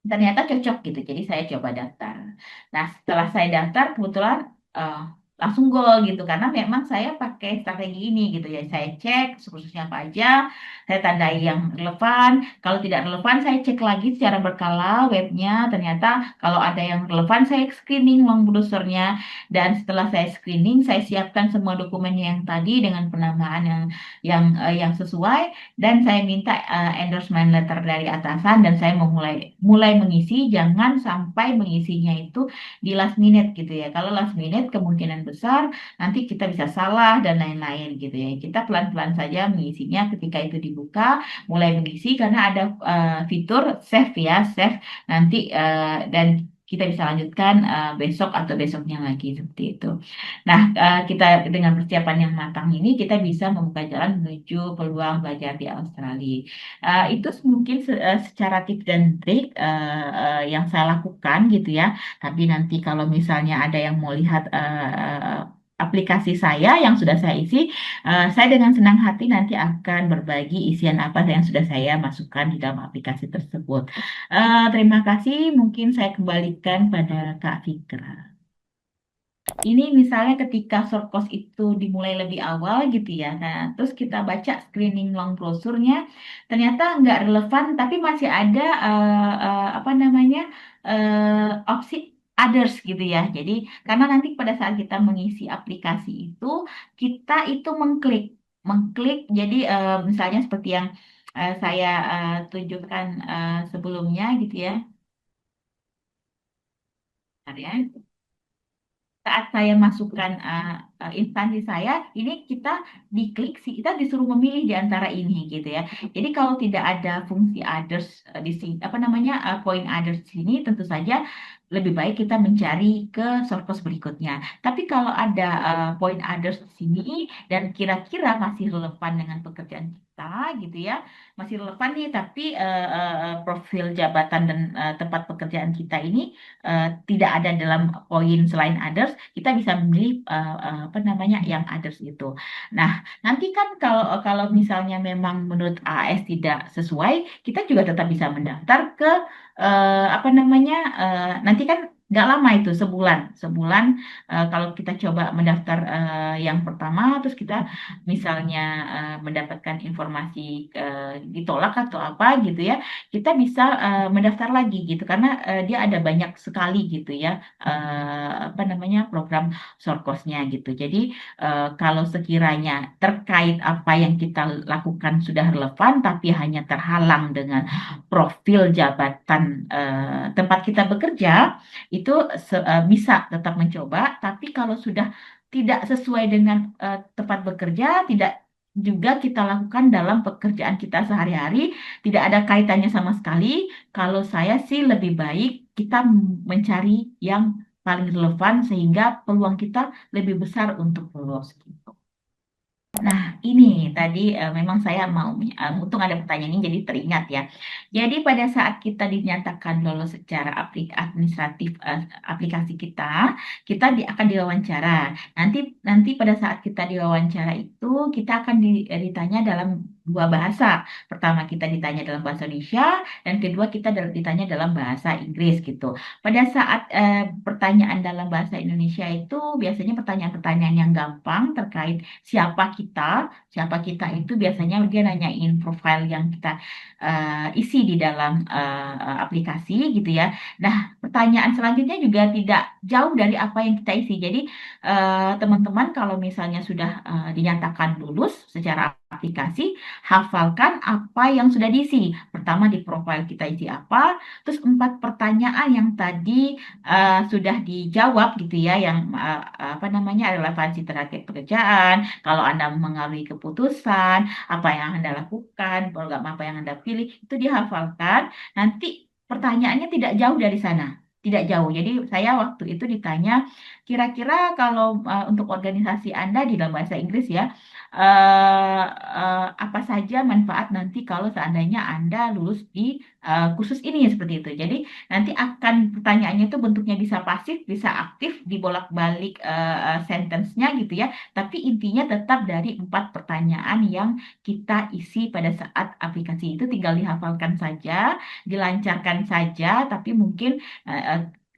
ternyata cocok gitu. Jadi saya coba daftar. Nah, setelah saya daftar kebetulan eh, langsung goal gitu karena memang saya pakai strategi ini gitu ya. Saya cek kursusnya apa aja, saya tandai yang relevan. Kalau tidak relevan, saya cek lagi secara berkala webnya. Ternyata kalau ada yang relevan, saya screening long browsernya. Dan setelah saya screening, saya siapkan semua dokumen yang tadi dengan penamaan yang sesuai dan saya minta endorsement letter dari atasan dan saya mulai mengisi, jangan sampai mengisinya itu di last minute gitu ya. Kalau last minute kemungkinan besar nanti kita bisa salah dan lain-lain gitu ya. Kita pelan-pelan saja mengisinya ketika itu dibuka, mulai mengisi karena ada fitur save ya, save nanti dan kita bisa lanjutkan besok atau besoknya lagi seperti itu. Nah, kita dengan persiapan yang matang ini kita bisa membuka jalan menuju peluang belajar di Australia. Itu mungkin secara tips dan trik yang saya lakukan gitu ya. Tapi nanti kalau misalnya ada yang mau lihat aplikasi saya yang sudah saya isi, saya dengan senang hati nanti akan berbagi isian apa yang sudah saya masukkan di dalam aplikasi tersebut. Terima kasih, mungkin saya kembalikan pada Kak Fikra. Ini misalnya ketika short course itu dimulai lebih awal gitu ya. Nah, terus kita baca screening long brosurnya, ternyata nggak relevan, tapi masih ada apa namanya opsi others gitu ya. Jadi karena nanti pada saat kita mengisi aplikasi itu, kita itu mengklik. Jadi misalnya seperti yang saya tunjukkan sebelumnya gitu ya. Bentar ya. Saat saya masukkan instansi saya, ini kita diklik sih, kita disuruh memilih di antara ini gitu ya. Jadi kalau tidak ada fungsi others di sini, apa namanya point others di sini, tentu saja lebih baik kita mencari ke source berikutnya. Tapi kalau ada point others di sini dan kira-kira masih relevan dengan pekerjaan kita gitu ya, masih relevan nih, tapi profil jabatan dan tempat pekerjaan kita ini tidak ada dalam poin selain others, kita bisa memilih apa namanya yang others itu. Nah, nanti kan kalau kalau misalnya memang menurut AS tidak sesuai, kita juga tetap bisa mendaftar ke apa namanya nanti kan nggak lama itu sebulan kalau kita coba mendaftar yang pertama terus kita misalnya mendapatkan informasi ditolak atau apa gitu ya kita bisa mendaftar lagi gitu karena dia ada banyak sekali gitu ya apa namanya program short course-nya gitu. Jadi kalau sekiranya terkait apa yang kita lakukan sudah relevan tapi hanya terhalang dengan profil jabatan tempat kita bekerja itu bisa tetap mencoba. Tapi kalau sudah tidak sesuai dengan tempat bekerja, tidak juga kita lakukan dalam pekerjaan kita sehari-hari, tidak ada kaitannya sama sekali. Kalau saya sih lebih baik kita mencari yang paling relevan sehingga peluang kita lebih besar untuk lolos gitu. Nah, ini tadi memang saya mau, untung ada pertanyaan ini jadi teringat ya. Jadi pada saat kita dinyatakan lolos secara administratif aplikasi kita, kita akan diwawancara. Nanti nanti pada saat kita diwawancara itu kita akan ditanya dalam dua bahasa. Pertama kita ditanya dalam bahasa Indonesia dan kedua kita ditanya dalam bahasa Inggris gitu. Pada saat pertanyaan dalam bahasa Indonesia itu biasanya pertanyaan-pertanyaan yang gampang terkait siapa kita. Siapa kita itu biasanya dia nanyain profil yang kita isi di dalam aplikasi gitu ya. Nah, pertanyaan selanjutnya juga tidak jauh dari apa yang kita isi. Jadi, teman-teman kalau misalnya sudah dinyatakan lulus secara aplikasi, hafalkan apa yang sudah diisi. Pertama di profil kita isi apa, terus empat pertanyaan yang tadi sudah dijawab gitu ya, yang apa namanya relevansi terhadap pekerjaan, kalau Anda mengalami keputusan, apa yang Anda lakukan, program apa yang Anda pilih, itu dihafalkan. Nanti pertanyaannya tidak jauh dari sana. Tidak jauh. Jadi saya waktu itu ditanya, kira-kira kalau untuk organisasi Anda di dalam bahasa Inggris ya, apa saja manfaat nanti kalau seandainya Anda lulus di kursus ini seperti itu. Jadi nanti akan pertanyaannya itu bentuknya bisa pasif, bisa aktif, dibolak-balik sentence-nya gitu ya. Tapi intinya tetap dari empat pertanyaan yang kita isi pada saat aplikasi itu tinggal dihafalkan saja, dilancarkan saja, tapi mungkin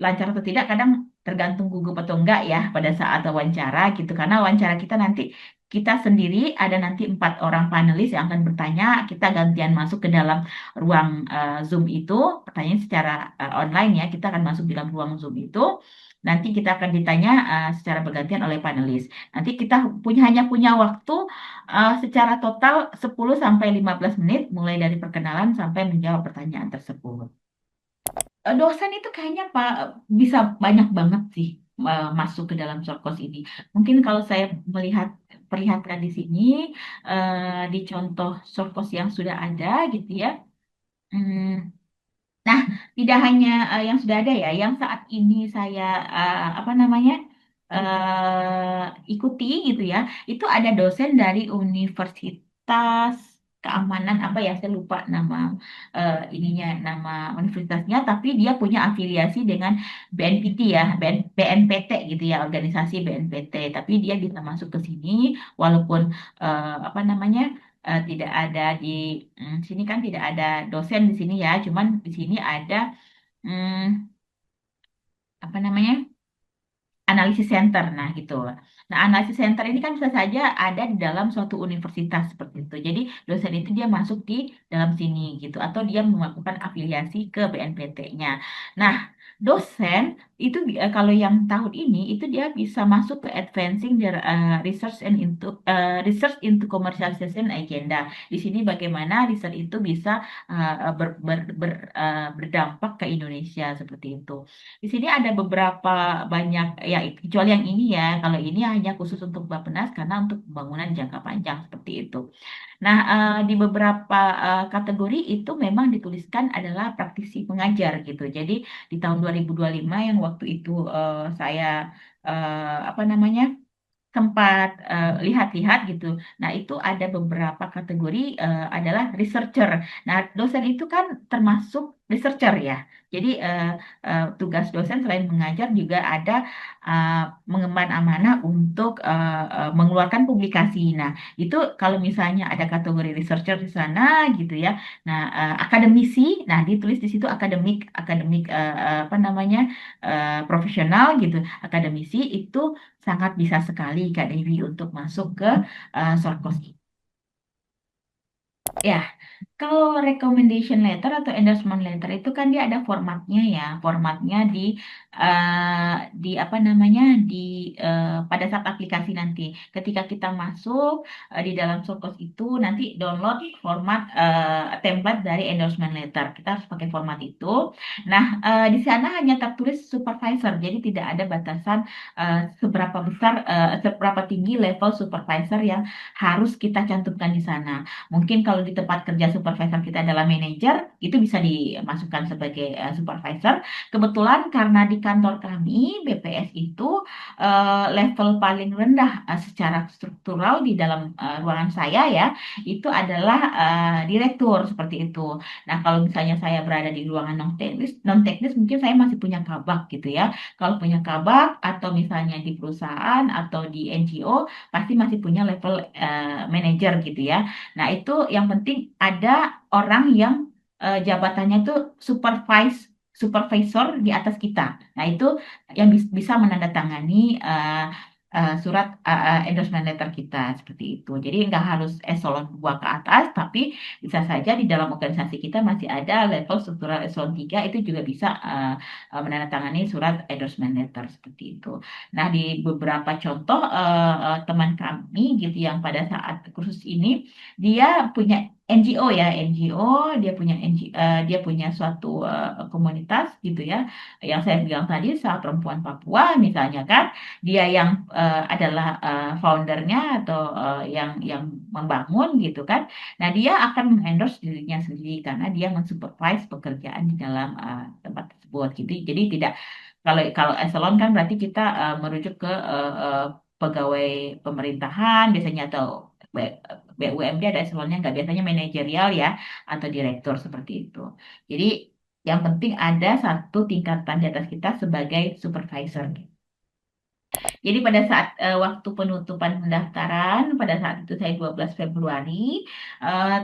lancar atau tidak kadang tergantung gugup atau enggak ya pada saat wawancara gitu. Karena wawancara kita nanti kita sendiri ada nanti empat orang panelis yang akan bertanya, kita gantian masuk ke dalam ruang Zoom itu, pertanyaan secara online ya, kita akan masuk di dalam ruang Zoom itu. Nanti kita akan ditanya secara bergantian oleh panelis. Nanti kita hanya punya waktu secara total 10 sampai 15 menit mulai dari perkenalan sampai menjawab pertanyaan tersebut. Dosen itu kayaknya Pak bisa banyak banget sih masuk ke dalam short course ini. Mungkin kalau saya melihat perlihatkan di sini di contoh short course yang sudah ada gitu ya. Hmm, Nah, tidak hanya yang sudah ada ya, yang saat ini saya apa namanya ikuti gitu ya, itu ada dosen dari Universitas Keamanan apa ya, saya lupa nama ininya, nama universitasnya, tapi dia punya afiliasi dengan BNPT ya, BNPT gitu ya, organisasi BNPT, tapi dia bisa masuk ke sini walaupun apa namanya tidak ada di sini kan tidak ada dosen di sini ya, cuman di sini ada mm, apa namanya analisis center. Nah, gitu. Nah, analisis center ini kan bisa saja ada di dalam suatu universitas seperti itu. Jadi, dosen itu dia masuk di dalam sini gitu atau dia melakukan afiliasi ke BNPT-nya. Nah, dosen itu kalau yang tahun ini itu dia bisa masuk ke advancing their research into commercialization agenda. Di sini bagaimana research itu bisa berdampak ke Indonesia seperti itu. Di sini ada beberapa banyak ya kecuali yang ini ya. Kalau ini hanya khusus untuk Bappenas karena untuk pembangunan jangka panjang seperti itu. Nah, di beberapa kategori itu memang dituliskan adalah praktisi pengajar gitu. Jadi di tahun 2025 yang waktu itu saya apa namanya sempat lihat-lihat gitu. Nah, itu ada beberapa kategori adalah researcher. Nah, dosen itu kan termasuk researcher ya. Jadi tugas dosen selain mengajar juga ada uh, mengemban amanah untuk mengeluarkan publikasi. Nah, itu kalau misalnya ada kategori researcher di sana gitu ya. Nah, akademisi, nah ditulis di situ akademik, akademik apa namanya profesional gitu. Akademisi itu sangat bisa sekali Kak Dewi untuk masuk ke Sorkos. Ya, kalau recommendation letter atau endorsement letter itu kan dia ada formatnya ya, formatnya di apa namanya di pada saat aplikasi nanti. Ketika kita masuk di dalam Sokos itu nanti download format template dari endorsement letter. Kita harus pakai format itu. Nah, di sana hanya tertulis supervisor, jadi tidak ada batasan seberapa besar, seberapa tinggi level supervisor yang harus kita cantumkan di sana. Mungkin kalau di tempat kerja supervisor kita adalah manajer, itu bisa dimasukkan sebagai supervisor. Kebetulan karena di kantor kami, BPS itu level paling rendah secara struktural di dalam ruangan saya ya, itu adalah direktur seperti itu. Nah, kalau misalnya saya berada di ruangan non teknis mungkin saya masih punya kabak gitu ya. Kalau punya kabak atau misalnya di perusahaan atau di NGO, pasti masih punya level manajer gitu ya. Nah, itu yang penting ada orang yang jabatannya itu supervisor di atas kita. Nah, itu yang bisa menandatangani surat endorsement letter kita seperti itu. Jadi nggak harus eselon 2 ke atas, tapi bisa saja di dalam organisasi kita masih ada level struktural eselon 3 itu juga bisa menandatangani surat endorsement letter seperti itu. Nah, di beberapa contoh teman kami gitu yang pada saat kursus ini dia punya NGO ya, NGO, dia punya suatu komunitas gitu ya. Yang saya bilang tadi, Saat Perempuan Papua misalnya kan, dia yang adalah foundernya atau yang membangun gitu kan. Nah, dia akan mengendorse dirinya sendiri karena dia mensupervise pekerjaan di dalam tempat tersebut gitu. Jadi tidak kalau kalau eselon kan berarti kita merujuk ke pegawai pemerintahan biasanya atau BUMD ada eselonnya nggak biasanya manajerial ya atau direktur seperti itu. Jadi yang penting ada satu tingkatan di atas kita sebagai supervisor. Jadi pada saat waktu penutupan pendaftaran, pada saat itu saya 12 Februari,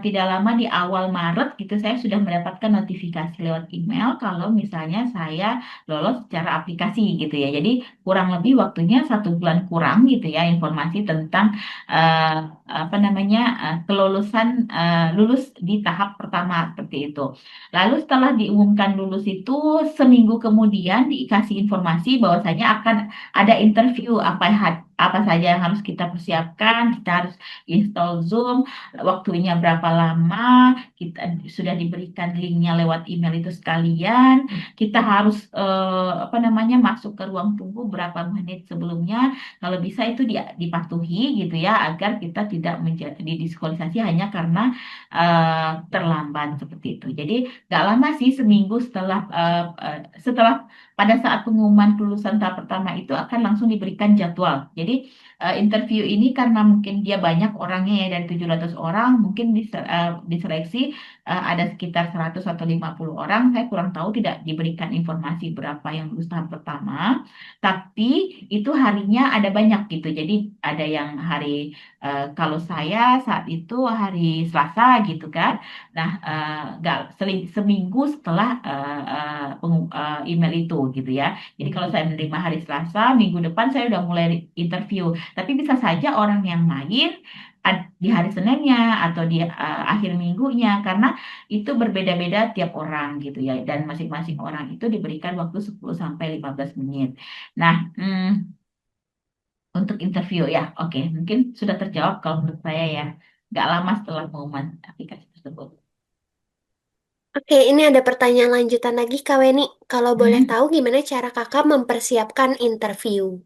tidak lama di awal Maret gitu saya sudah mendapatkan notifikasi lewat email kalau misalnya saya lolos secara aplikasi gitu ya. Jadi kurang lebih waktunya 1 bulan kurang gitu ya informasi tentang eh, apa namanya kelulusan lulus di tahap pertama seperti itu. Lalu setelah diumumkan lulus itu seminggu kemudian dikasih informasi bahwasanya akan ada interview apa saja yang harus kita persiapkan, kita harus install Zoom, waktunya berapa lama, kita sudah diberikan linknya lewat email itu sekalian, kita harus apa namanya masuk ke ruang tunggu berapa menit sebelumnya, kalau bisa itu dipatuhi gitu ya, agar kita tidak menjadi didiskualifikasi hanya karena terlambat seperti itu. Jadi nggak lama sih, seminggu setelah pada saat pengumuman kelulusan tahap pertama itu akan langsung diberikan jadwal. Jadi interview ini karena mungkin dia banyak orangnya ya, dari 700 orang, mungkin diseleksi ada sekitar 100 atau 50 orang. Saya kurang tahu, tidak diberikan informasi berapa yang lulus tahap pertama. Tapi itu harinya ada banyak gitu. Jadi ada yang hari kalau saya saat itu hari Selasa gitu kan. Nah, nggak seminggu setelah email itu gitu ya. Jadi kalau saya menerima hari Selasa, minggu depan saya udah mulai interview. Tapi bisa saja orang yang main di hari Seninnya atau di akhir minggunya, karena itu berbeda-beda tiap orang gitu ya. Dan masing-masing orang itu diberikan waktu 10 sampai 15 menit. Nah, untuk interview ya, oke, mungkin sudah terjawab kalau menurut saya ya. Nggak lama setelah pengumuman aplikasi tersebut. Oke, ini ada pertanyaan lanjutan lagi, Kak Weni. Kalau boleh Hmm. tahu gimana cara kakak mempersiapkan interview?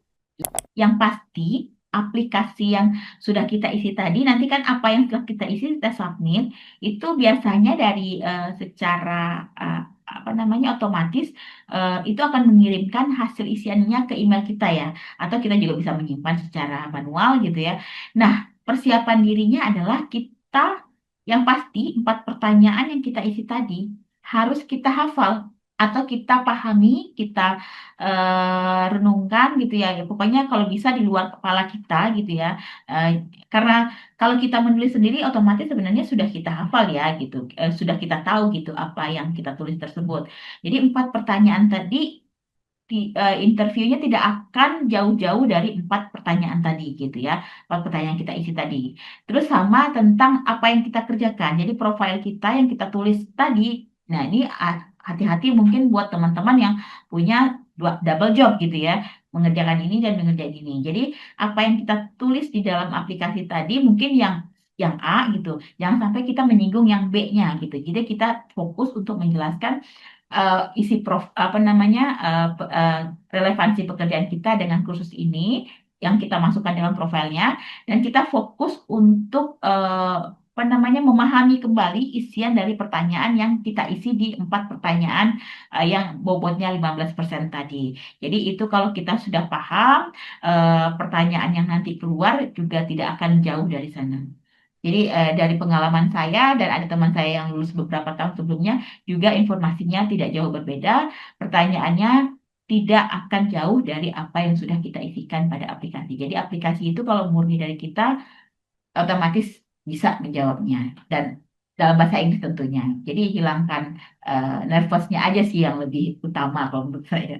Yang pasti, aplikasi yang sudah kita isi tadi, nanti kan apa yang telah kita isi, kita submit, itu biasanya dari secara apa namanya otomatis itu akan mengirimkan hasil isiannya ke email kita ya, atau kita juga bisa menyimpan secara manual gitu ya. Nah, persiapan dirinya adalah kita yang pasti 4 pertanyaan yang kita isi tadi harus kita hafal atau kita pahami, kita renungkan gitu ya. Ya, pokoknya kalau bisa di luar kepala kita gitu ya. Eh, karena kalau kita menulis sendiri otomatis sebenarnya sudah kita hafal ya gitu. Sudah kita tahu gitu apa yang kita tulis tersebut. Jadi 4 pertanyaan tadi interviewnya tidak akan jauh-jauh dari 4 pertanyaan tadi gitu ya. 4 pertanyaan kita isi tadi. Terus sama tentang apa yang kita kerjakan. Jadi profil kita yang kita tulis tadi. Nah, ini hati-hati mungkin buat teman-teman yang punya double job gitu ya. Mengerjakan ini dan mengerjakan ini. Jadi apa yang kita tulis di dalam aplikasi tadi mungkin yang A gitu. Jangan sampai kita menyinggung yang B-nya gitu. Jadi kita fokus untuk menjelaskan isi apa namanya relevansi pekerjaan kita dengan kursus ini yang kita masukkan dalam profilnya, dan kita fokus untuk apa namanya memahami kembali isian dari pertanyaan yang kita isi di 4 pertanyaan yang bobotnya 15% tadi. Jadi itu kalau kita sudah paham, pertanyaan yang nanti keluar juga tidak akan jauh dari sana. Jadi dari pengalaman saya dan ada teman saya yang lulus beberapa tahun sebelumnya juga informasinya tidak jauh berbeda. Pertanyaannya tidak akan jauh dari apa yang sudah kita isikan pada aplikasi. Jadi aplikasi itu kalau murni dari kita otomatis bisa menjawabnya dan dalam bahasa Inggris tentunya. Jadi hilangkan nervousnya aja sih yang lebih utama kalau menurut saya.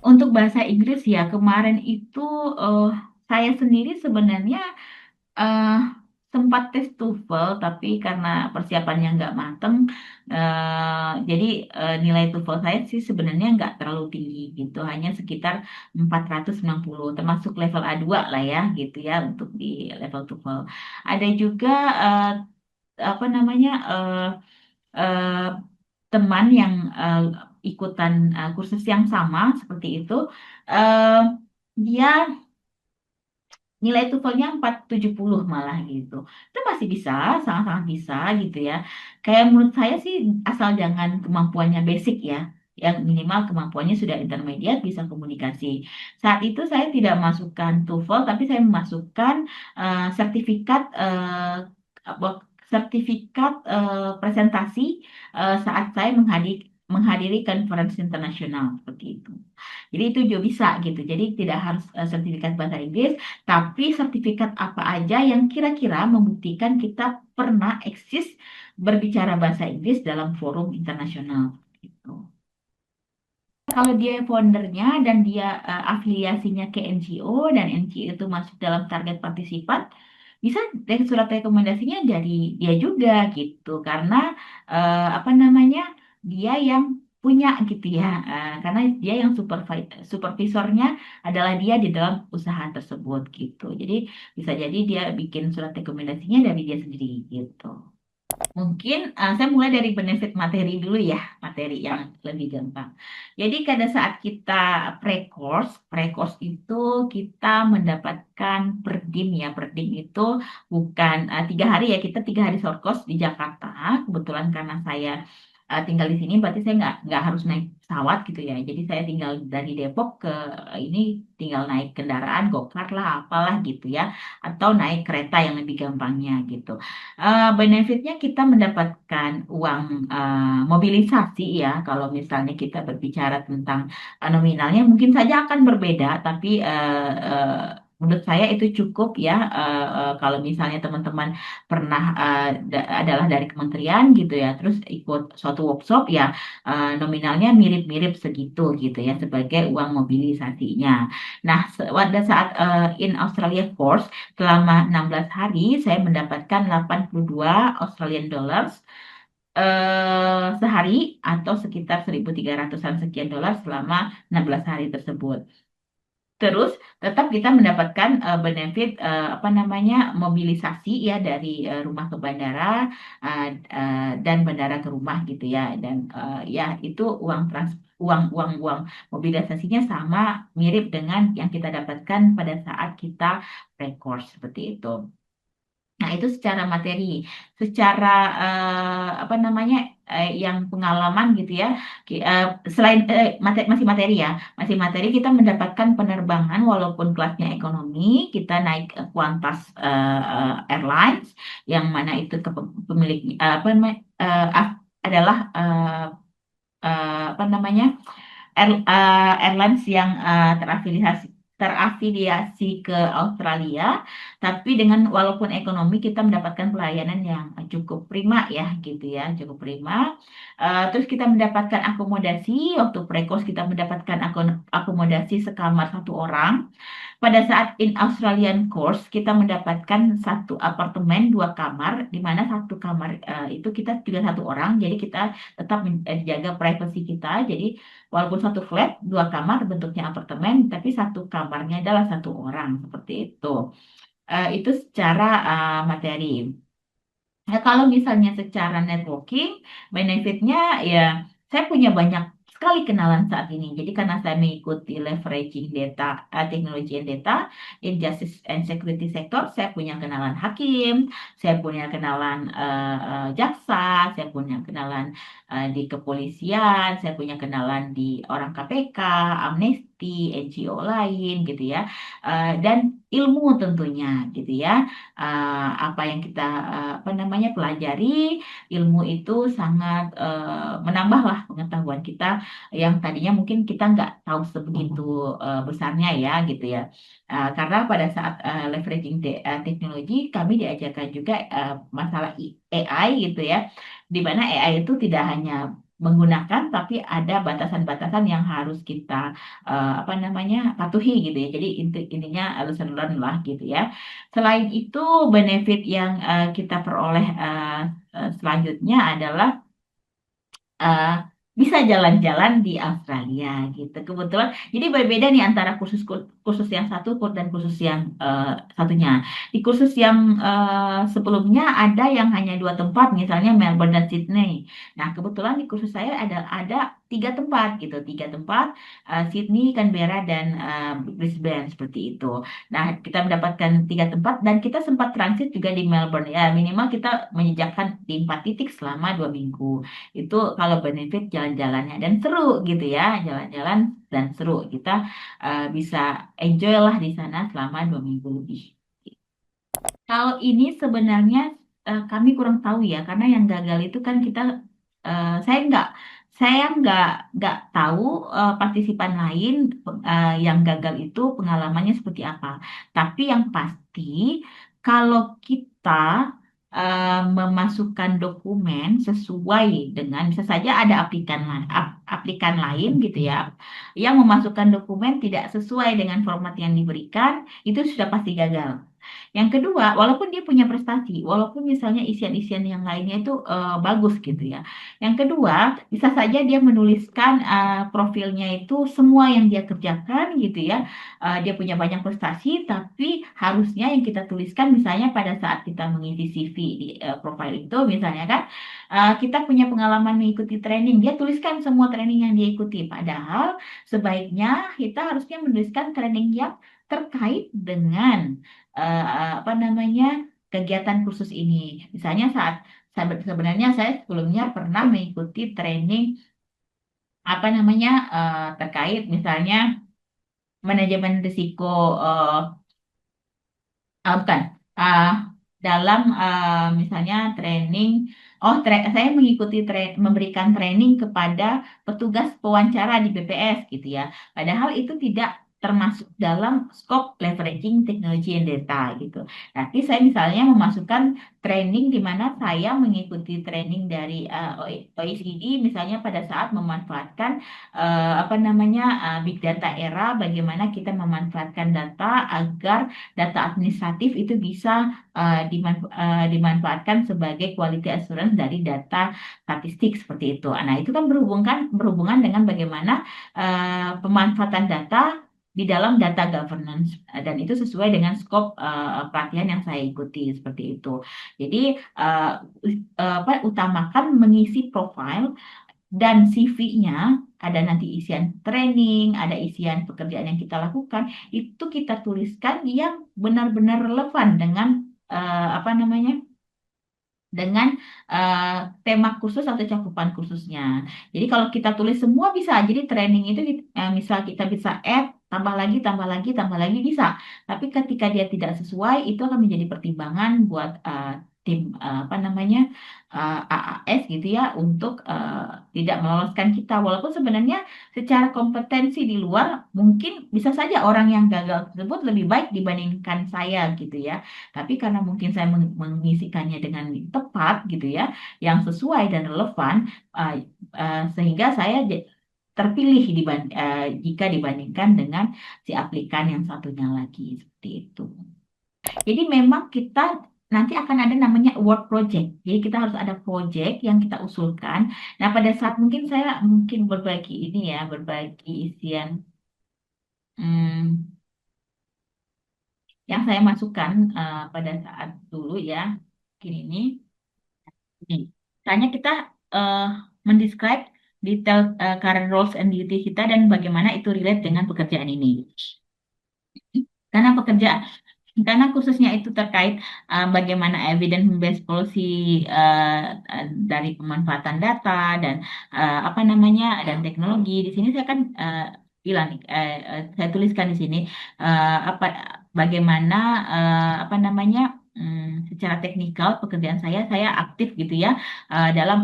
Untuk bahasa Inggris ya kemarin itu eh, saya sendiri sebenarnya eh sempat tes TOEFL, tapi karena persiapannya nggak mateng, jadi nilai TOEFL saya sih sebenarnya nggak terlalu tinggi gitu, hanya sekitar 490, termasuk level A2 lah ya gitu ya untuk di level TOEFL. Ada juga eh, apa namanya eh, teman yang ikutan kursus yang sama seperti itu, eh, dia nilai TOEFL-nya 470 malah gitu. Itu masih bisa, sangat-sangat bisa gitu ya. Kayak menurut saya sih asal jangan kemampuannya basic ya. Yang minimal kemampuannya sudah intermediate, bisa komunikasi. Saat itu saya tidak masukkan TOEFL, tapi saya memasukkan sertifikat presentasi saat saya menghadiri konferensi internasional seperti itu. Jadi itu juga bisa gitu. Jadi tidak harus sertifikat bahasa Inggris, tapi sertifikat apa aja yang kira-kira membuktikan kita pernah eksis berbicara bahasa Inggris dalam forum internasional gitu. Kalau dia foundernya dan dia afiliasinya ke NGO dan NGO itu masuk dalam target partisipan, bisa dari surat rekomendasinya dari dia juga gitu. Karena apa namanya? Dia yang punya gitu ya. Karena dia yang supervisornya adalah dia di dalam usaha tersebut gitu. Jadi bisa jadi dia bikin surat rekomendasinya dari dia sendiri gitu. Mungkin saya mulai dari benefit materi dulu ya, materi yang lebih gampang. Jadi pada saat kita pre-course itu kita mendapatkan per dim ya, per dim itu bukan 3 hari ya, kita 3 hari short course di Jakarta. Kebetulan karena saya tinggal di sini, berarti saya nggak harus naik pesawat gitu ya. Jadi saya tinggal dari Depok ke ini tinggal naik kendaraan, go-kart lah, apalah gitu ya, atau naik kereta yang lebih gampangnya gitu. Benefitnya kita mendapatkan uang mobilisasi ya. Kalau misalnya kita berbicara tentang nominalnya mungkin saja akan berbeda, tapi menurut saya itu cukup ya. Kalau misalnya teman-teman pernah adalah dari kementerian gitu ya, terus ikut suatu workshop ya, nominalnya mirip-mirip segitu gitu ya sebagai uang mobilisasinya. Nah, pada saat in Australia course selama 16 hari saya mendapatkan 82 Australian dollars sehari atau sekitar 1.300-an sekian dolar selama 16 hari tersebut. Terus tetap kita mendapatkan benefit apa namanya mobilisasi ya dari rumah ke bandara dan bandara ke rumah gitu ya, dan ya itu uang mobilisasinya sama mirip dengan yang kita dapatkan pada saat kita pre-course seperti itu. Nah, itu secara materi, secara apa namanya yang pengalaman gitu ya. Selain masih materi ya, masih materi kita mendapatkan penerbangan walaupun kelasnya ekonomi, kita naik Qantas Airlines yang mana itu ke pemilik apa namanya adalah apa namanya airlines yang terafiliasi ke Australia, tapi dengan walaupun ekonomi kita mendapatkan pelayanan yang cukup prima ya gitu ya, cukup prima. Terus kita mendapatkan akomodasi, waktu prekos kita mendapatkan akomodasi sekamar satu orang. Pada saat in Australian course kita mendapatkan satu apartemen 2 kamar, di mana satu kamar itu kita juga satu orang, jadi kita tetap menjaga privasi kita. Jadi walaupun satu flat 2 kamar bentuknya apartemen, tapi satu kamarnya adalah satu orang seperti itu. Itu secara materi. Nah, kalau misalnya secara networking, benefitnya ya saya punya banyak sekali kenalan saat ini. Jadi karena saya mengikuti leveraging data, teknologi and data, in justice and security sector, saya punya kenalan hakim, saya punya kenalan jaksa, saya punya kenalan di kepolisian, saya punya kenalan di orang KPK, Amnesty, NGO lain gitu ya. Dan ilmu tentunya gitu ya. Apa yang kita apa namanya pelajari, ilmu itu sangat menambahlah pengetahuan kita yang tadinya mungkin kita nggak tahu sebegitu besarnya ya gitu ya. Karena pada saat leveraging teknologi kami diajarkan juga masalah AI gitu ya, di mana AI itu tidak hanya menggunakan tapi ada batasan-batasan yang harus kita apa namanya patuhi gitu ya. Jadi intinya lesson learn lah gitu ya. Selain itu, benefit yang kita peroleh selanjutnya adalah eh, bisa jalan-jalan di Australia gitu. Kebetulan, jadi berbeda nih antara kursus kursus yang satu dan kursus yang satunya. Di kursus yang sebelumnya ada yang hanya 2 tempat, misalnya Melbourne dan Sydney. Nah, kebetulan di kursus saya ada 3 tempat gitu, 3 tempat Sydney, Canberra, dan Brisbane seperti itu. Nah, kita mendapatkan 3 tempat dan kita sempat transit juga di Melbourne ya. Minimal kita menjejakkan di 4 titik selama 2 minggu. Itu kalau benefit jalan-jalannya dan seru gitu ya, jalan-jalan dan seru. Kita bisa enjoy lah di sana selama 2 minggu lebih. Kalau ini sebenarnya kami kurang tahu ya, karena yang gagal itu kan kita eh, saya nggak saya nggak tahu partisipan lain yang gagal itu pengalamannya seperti apa. Tapi yang pasti kalau kita memasukkan dokumen sesuai dengan bisa saja ada aplikan lain gitu ya yang memasukkan dokumen tidak sesuai dengan format yang diberikan, itu sudah pasti gagal. Yang kedua, walaupun dia punya prestasi, walaupun misalnya isian-isian yang lainnya itu bagus gitu ya. Yang kedua, bisa saja dia menuliskan profilnya itu semua yang dia kerjakan gitu ya. Dia punya banyak prestasi, tapi harusnya yang kita tuliskan misalnya pada saat kita mengisi CV di profil itu misalnya kan, kita punya pengalaman mengikuti training, dia tuliskan semua training yang dia ikuti. Padahal sebaiknya kita harusnya menuliskan training yang terkait dengan apa namanya kegiatan kursus ini. Misalnya sebenarnya saya sebelumnya pernah mengikuti training apa namanya terkait misalnya manajemen risiko eh, bukan ah, dalam misalnya training saya mengikuti memberikan training kepada petugas pewawancara di BPS gitu ya, padahal itu tidak termasuk dalam scope leveraging technology and data gitu. Tapi saya misalnya memasukkan training di mana saya mengikuti training dari OECD misalnya pada saat memanfaatkan apa namanya big data era, bagaimana kita memanfaatkan data agar data administratif itu bisa dimanfaatkan sebagai quality assurance dari data statistik seperti itu. Nah, itu kan berhubungan dengan bagaimana pemanfaatan data di dalam data governance, dan itu sesuai dengan scope pelatihan yang saya ikuti seperti itu. Jadi apa, utamakan mengisi profile dan CV-nya, ada nanti isian training, ada isian pekerjaan yang kita lakukan, itu kita tuliskan yang benar-benar relevan dengan apa namanya dengan eh, tema kursus atau cakupan kursusnya. Jadi kalau kita tulis semua bisa, jadi training itu misal kita bisa add, tambah lagi, tambah lagi, tambah lagi bisa. Tapi ketika dia tidak sesuai, itu akan menjadi pertimbangan buat tim apa namanya AAS gitu ya untuk tidak meloloskan kita. Walaupun sebenarnya secara kompetensi di luar mungkin bisa saja orang yang gagal tersebut lebih baik dibandingkan saya gitu ya. Tapi karena mungkin saya mengisikannya dengan tepat gitu ya, yang sesuai dan relevan, uh, sehingga saya terpilih jika dibandingkan dengan si aplikan yang satunya lagi seperti itu. Jadi memang kita nanti akan ada namanya award project. Jadi kita harus ada project yang kita usulkan. Nah, pada saat mungkin saya mungkin berbagi ini ya, berbagi isian hmm, yang saya masukkan pada saat dulu ya, mungkin ini. Nih, tanya kita eh, mendescribe detail current roles and duty kita dan bagaimana itu relate dengan pekerjaan ini. Karena khususnya itu terkait bagaimana evidence-based policy eh, dari pemanfaatan data dan apa namanya dan teknologi. Di sini saya kan bilang saya tuliskan di sini apa bagaimana apa namanya secara teknikal pekerjaan saya aktif gitu ya dalam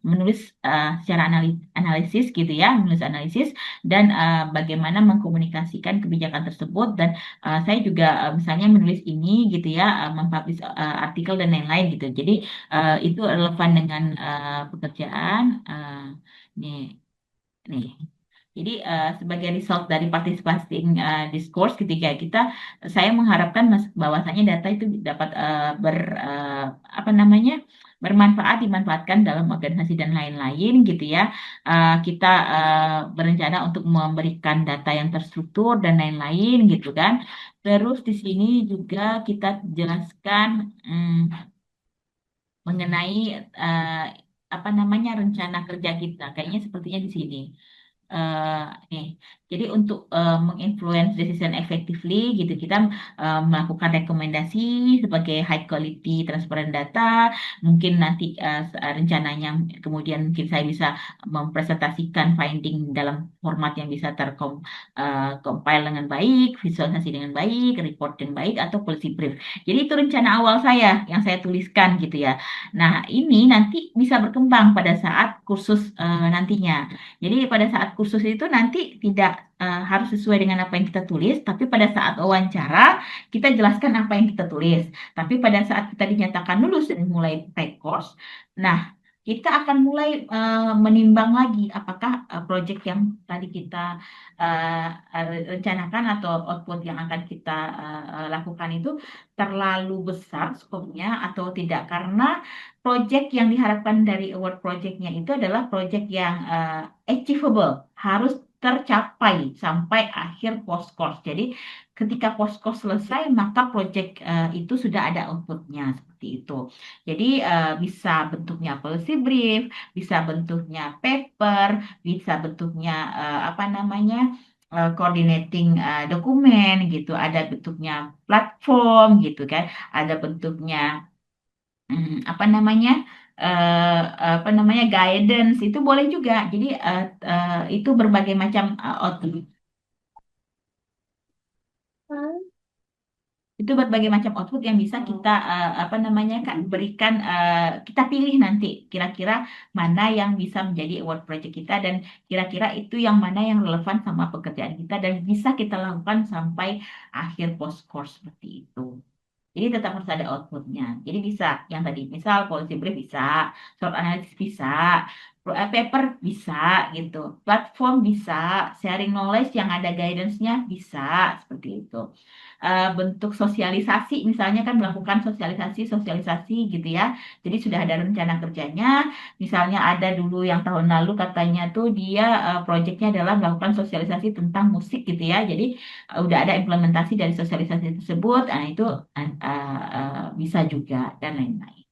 menulis secara analisis gitu ya, menulis analisis dan bagaimana mengkomunikasikan kebijakan tersebut, dan saya juga misalnya menulis ini gitu ya, mempublish artikel dan lain-lain gitu. Jadi itu relevan dengan pekerjaan. Nih, nih. Jadi sebagai result dari participating discourse ketika saya mengharapkan bahwasanya data itu dapat apa namanya bermanfaat dimanfaatkan dalam organisasi dan lain-lain gitu ya. Kita berencana untuk memberikan data yang terstruktur dan lain-lain gitu kan. Terus di sini juga kita jelaskan mengenai eh, apa namanya rencana kerja kita. Kayaknya sepertinya di sini eh nih. Jadi untuk menginfluence decision effectively gitu kita melakukan rekomendasi sebagai high quality transparent data. Mungkin nanti rencananya kemudian mungkin saya bisa mempresentasikan finding dalam format yang bisa compile dengan baik, visualisasi dengan baik, report dengan baik atau policy brief. Jadi itu rencana awal saya yang saya tuliskan gitu ya. Nah, ini nanti bisa berkembang pada saat kursus nantinya. Jadi pada saat kursus itu nanti tidak harus sesuai dengan apa yang kita tulis, tapi pada saat wawancara kita jelaskan apa yang kita tulis. Tapi pada saat kita dinyatakan lulus dan mulai take course, nah kita akan mulai menimbang lagi apakah proyek yang tadi kita uh, rencanakan atau output yang akan kita lakukan itu terlalu besar skopnya atau tidak. Karena proyek yang diharapkan dari award projectnya itu adalah proyek yang achievable, harus tercapai sampai akhir post course. Jadi ketika post course selesai, maka proyek itu sudah ada outputnya seperti itu. Jadi bisa bentuknya policy brief, bisa bentuknya paper, bisa bentuknya apa namanya coordinating dokumen gitu, ada bentuknya platform gitu kan, ada bentuknya apa namanya apa namanya guidance itu boleh juga. Jadi itu berbagai macam output. Itu berbagai macam output yang bisa kita apa namanya kan berikan kita pilih nanti kira-kira mana yang bisa menjadi award project kita dan kira-kira itu yang mana yang relevan sama pekerjaan kita dan bisa kita lakukan sampai akhir post course seperti itu. Jadi tetap harus ada outputnya. Jadi bisa yang tadi, misal policy brief bisa, short analysis bisa, paper bisa gitu, platform bisa, sharing knowledge yang ada guidance-nya bisa seperti itu. Bentuk sosialisasi, misalnya kan melakukan sosialisasi gitu ya. Jadi sudah ada rencana kerjanya. Misalnya ada dulu yang tahun lalu katanya tuh dia proyeknya adalah melakukan sosialisasi tentang musik gitu ya. Jadi udah ada implementasi dari sosialisasi tersebut, nah itu bisa juga dan lain-lain.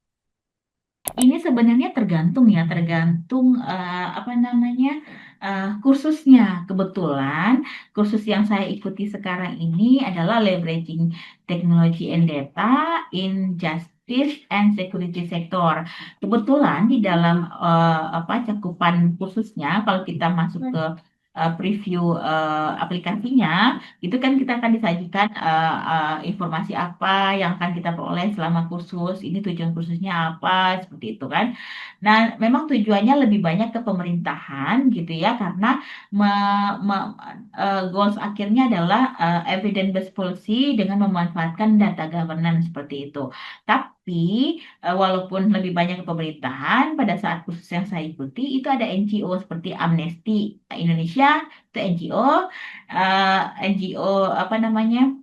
Ini sebenarnya tergantung ya, tergantung apa namanya kursusnya. Kebetulan kursus yang saya ikuti sekarang ini adalah leveraging technology and data in justice and security sector. Kebetulan di dalam apa cakupan kursusnya, kalau kita masuk ke preview aplikasinya, itu kan kita akan disajikan informasi apa yang akan kita peroleh selama kursus, ini tujuan kursusnya apa, seperti itu kan. Nah, memang tujuannya lebih banyak ke pemerintahan gitu ya, karena goals akhirnya adalah evidence based policy dengan memanfaatkan data governance seperti itu. Tapi walaupun lebih banyak ke pemerintahan, pada saat kursus yang saya ikuti itu ada NGO seperti Amnesty Indonesia, itu NGO, NGO apa namanya?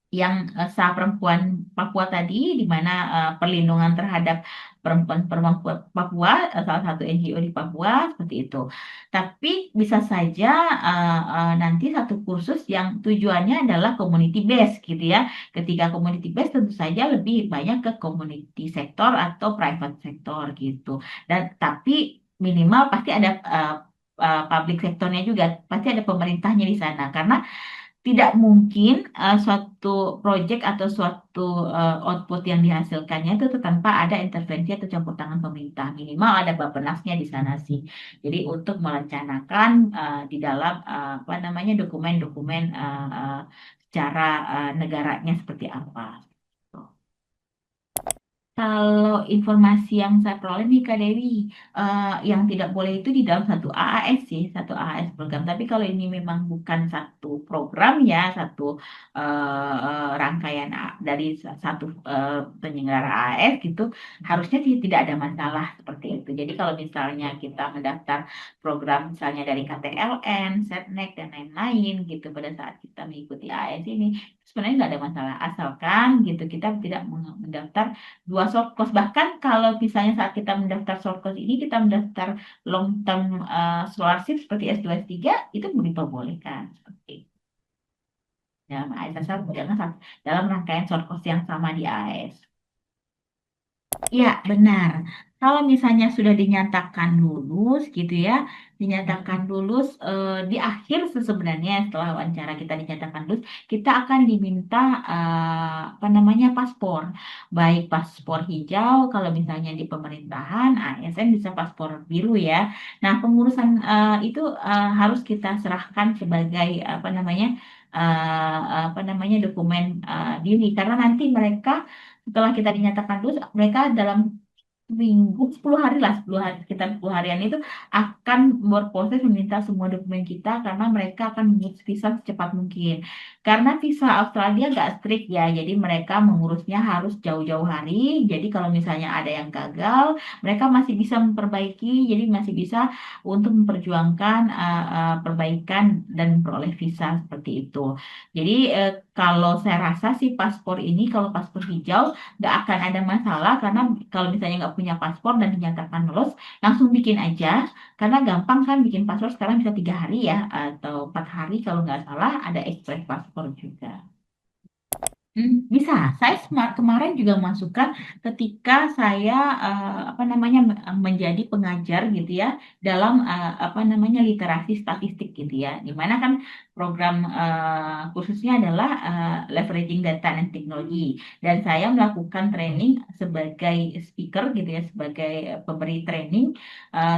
Yang sah perempuan Papua tadi, di mana perlindungan terhadap perempuan-perempuan Papua, salah satu NGO di Papua, seperti itu. Tapi bisa saja nanti satu kursus yang tujuannya adalah community based gitu ya. Ketika community based tentu saja lebih banyak ke community sektor atau private sektor gitu. Dan tapi minimal pasti ada public sektornya juga, pasti ada pemerintahnya di sana karena tidak mungkin suatu proyek atau suatu output yang dihasilkannya itu tuh tanpa ada intervensi atau campur tangan pemerintah. Minimal ada Bappenasnya di sana sih. Jadi untuk merencanakan di dalam apa namanya dokumen-dokumen secara negaranya seperti apa. Kalau informasi yang saya peroleh nih Kak Dewi, yang tidak boleh itu di dalam satu AAS sih, satu AAS program. Tapi kalau ini memang bukan satu program ya, satu rangkaian dari satu penyelenggara AAS gitu, harusnya sih tidak ada masalah seperti itu. Jadi kalau misalnya kita mendaftar program misalnya dari KTLN, Setnek dan lain-lain gitu pada saat kita mengikuti AAS ini, sebenarnya nggak ada masalah asalkan gitu kita tidak mendaftar dua short course. Bahkan kalau misalnya saat kita mendaftar short course ini kita mendaftar long term scholarship seperti S2 S3 itu diperbolehkan seperti itu. Dalam AS asal dalam rangkaian short course yang sama di AS. Ya, benar. Kalau misalnya sudah dinyatakan lulus gitu ya, dinyatakan lulus di akhir sebenarnya setelah wawancara kita dinyatakan lulus, kita akan diminta apa namanya paspor, baik paspor hijau kalau misalnya di pemerintahan, ASN bisa paspor biru ya. Nah, pengurusan itu harus kita serahkan sebagai apa namanya dokumen diri karena nanti mereka setelah kita dinyatakan lulus, mereka dalam minggu, 10 hari lah, 10 hari, sekitar 10 harian itu akan berproses meminta semua dokumen kita karena mereka akan mengurus visa secepat mungkin. Karena visa Australia nggak strict ya, jadi mereka mengurusnya harus jauh-jauh hari. Jadi kalau misalnya ada yang gagal, mereka masih bisa memperbaiki, jadi masih bisa untuk memperjuangkan perbaikan dan memperoleh visa seperti itu. Jadi kalau saya rasa sih paspor ini, kalau paspor hijau, nggak akan ada masalah karena kalau misalnya nggak punya paspor dan dinyatakan lolos langsung bikin aja karena gampang kan bikin paspor sekarang bisa 3 hari ya atau 4 hari kalau nggak salah ada ekspres paspor juga. Bisa. Saya kemarin juga masukkan ketika saya apa namanya menjadi pengajar gitu ya dalam apa namanya literasi statistik gitu ya. Di mana kan program khususnya adalah leveraging data and technology dan saya melakukan training sebagai speaker gitu ya sebagai pemberi training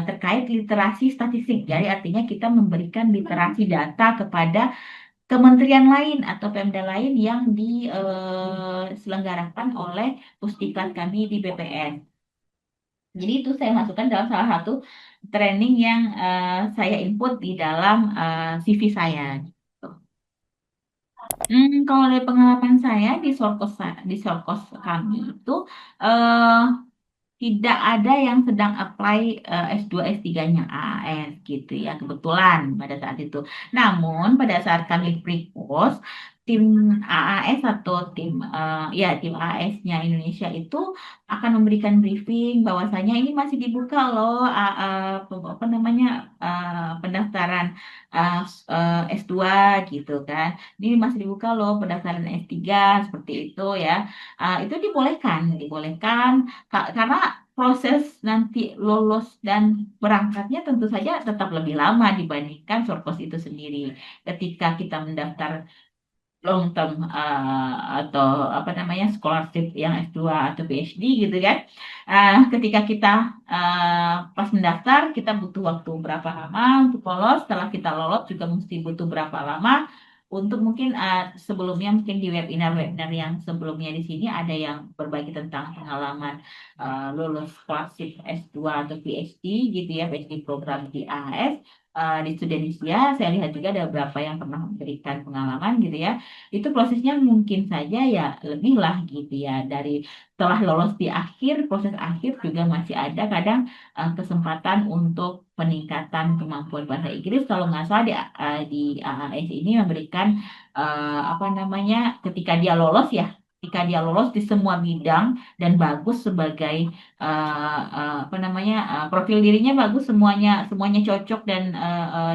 terkait literasi statistik. Jadi artinya kita memberikan literasi data kepada kementerian lain atau Pemda lain yang diselenggarakan oleh Pusdiklat kami di BPN. Jadi itu saya masukkan dalam salah satu training yang saya input di dalam CV saya. Gitu. Kalau dari pengalaman saya di Sorkos kami itu eh, tidak ada yang sedang apply S2 S3-nya AAS gitu ya kebetulan pada saat itu. Namun pada saat kami pre-post tim AAS atau tim AAS-nya Indonesia itu akan memberikan briefing bahwasanya ini masih dibuka loh apa namanya pendaftaran S2 gitu kan. Ini masih dibuka loh pendaftaran S3 seperti itu ya. Itu dibolehkan karena proses nanti lolos dan berangkatnya tentu saja tetap lebih lama dibandingkan Sorkos itu sendiri. Ketika kita mendaftar long term atau apa namanya scholarship yang S2 atau PhD gitu kan. Ketika kita pas mendaftar kita butuh waktu berapa lama untuk lolos, setelah kita lolos juga mesti butuh berapa lama untuk mungkin sebelumnya mungkin di webinar-webinar yang sebelumnya di sini ada yang berbagi tentang pengalaman lulus scholarship S2 atau PhD gitu ya, PhD program di AS di Indonesia. Saya lihat juga ada beberapa yang pernah memberikan pengalaman gitu ya itu prosesnya mungkin saja ya lebih lah gitu ya dari setelah lolos di akhir proses akhir juga masih ada kadang kesempatan untuk peningkatan kemampuan bahasa Inggris kalau nggak salah di AAS ini memberikan apa namanya ketika dia lolos di semua bidang dan bagus sebagai apa namanya profil dirinya bagus semuanya semuanya cocok dan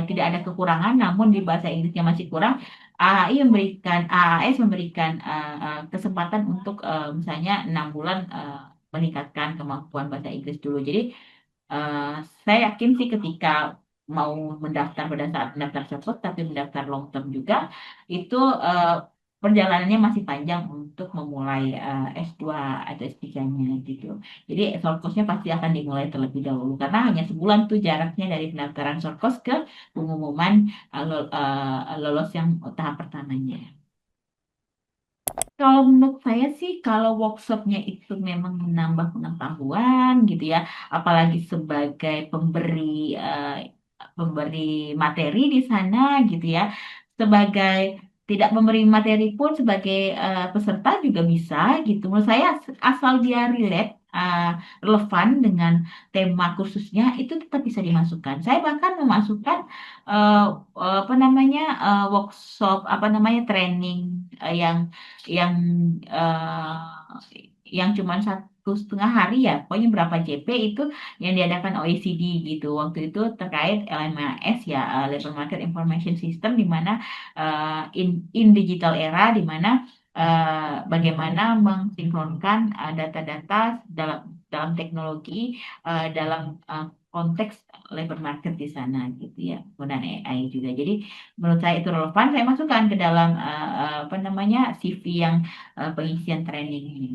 tidak ada kekurangan namun di bahasa Inggrisnya masih kurang AAS memberikan kesempatan untuk misalnya 6 bulan meningkatkan kemampuan bahasa Inggris dulu. Jadi eh, saya yakin sih ketika mau mendaftar pada saat mendaftar short tapi mendaftar long term juga itu eh, perjalanannya masih panjang untuk memulai S2 atau S3-nya gitu. Jadi short course-nya pasti akan dimulai terlebih dahulu karena hanya sebulan tuh jaraknya dari pendaftaran short course ke pengumuman lolos yang tahap pertamanya. Kalau menurut saya sih, kalau workshopnya itu memang menambah pengetahuan gitu ya, apalagi sebagai eh, pemberi materi di sana gitu ya, sebagai tidak memberi materi pun sebagai peserta juga bisa gitu. Menurut saya asal dia relate, relevan dengan tema kursusnya itu tetap bisa dimasukkan. Saya bahkan memasukkan eh, apa namanya workshop apa namanya training yang yang yang cuma 1,5 hari ya, pokoknya berapa JP itu yang diadakan OECD gitu. Waktu itu terkait LMAS ya, Labor Market Information System, di mana in digital era, di mana bagaimana mensinkronkan data-data dalam dalam teknologi dalam konteks labor market di sana gitu ya, penggunaan AI juga. Jadi menurut saya itu relevan, saya masukkan ke dalam apa namanya CV yang pengisian training ini.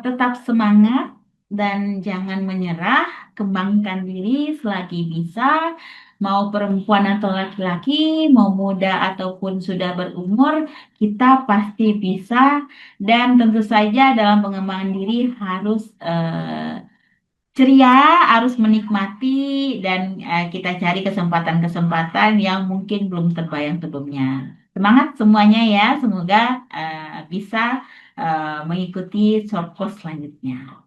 Tetap semangat dan jangan menyerah, kembangkan diri selagi bisa, mau perempuan atau laki-laki, mau muda ataupun sudah berumur, kita pasti bisa. Dan tentu saja dalam pengembangan diri harus ceria, harus menikmati, dan kita cari kesempatan-kesempatan yang mungkin belum terbayang sebelumnya. Semangat semuanya ya, semoga bisa mengikuti short course selanjutnya.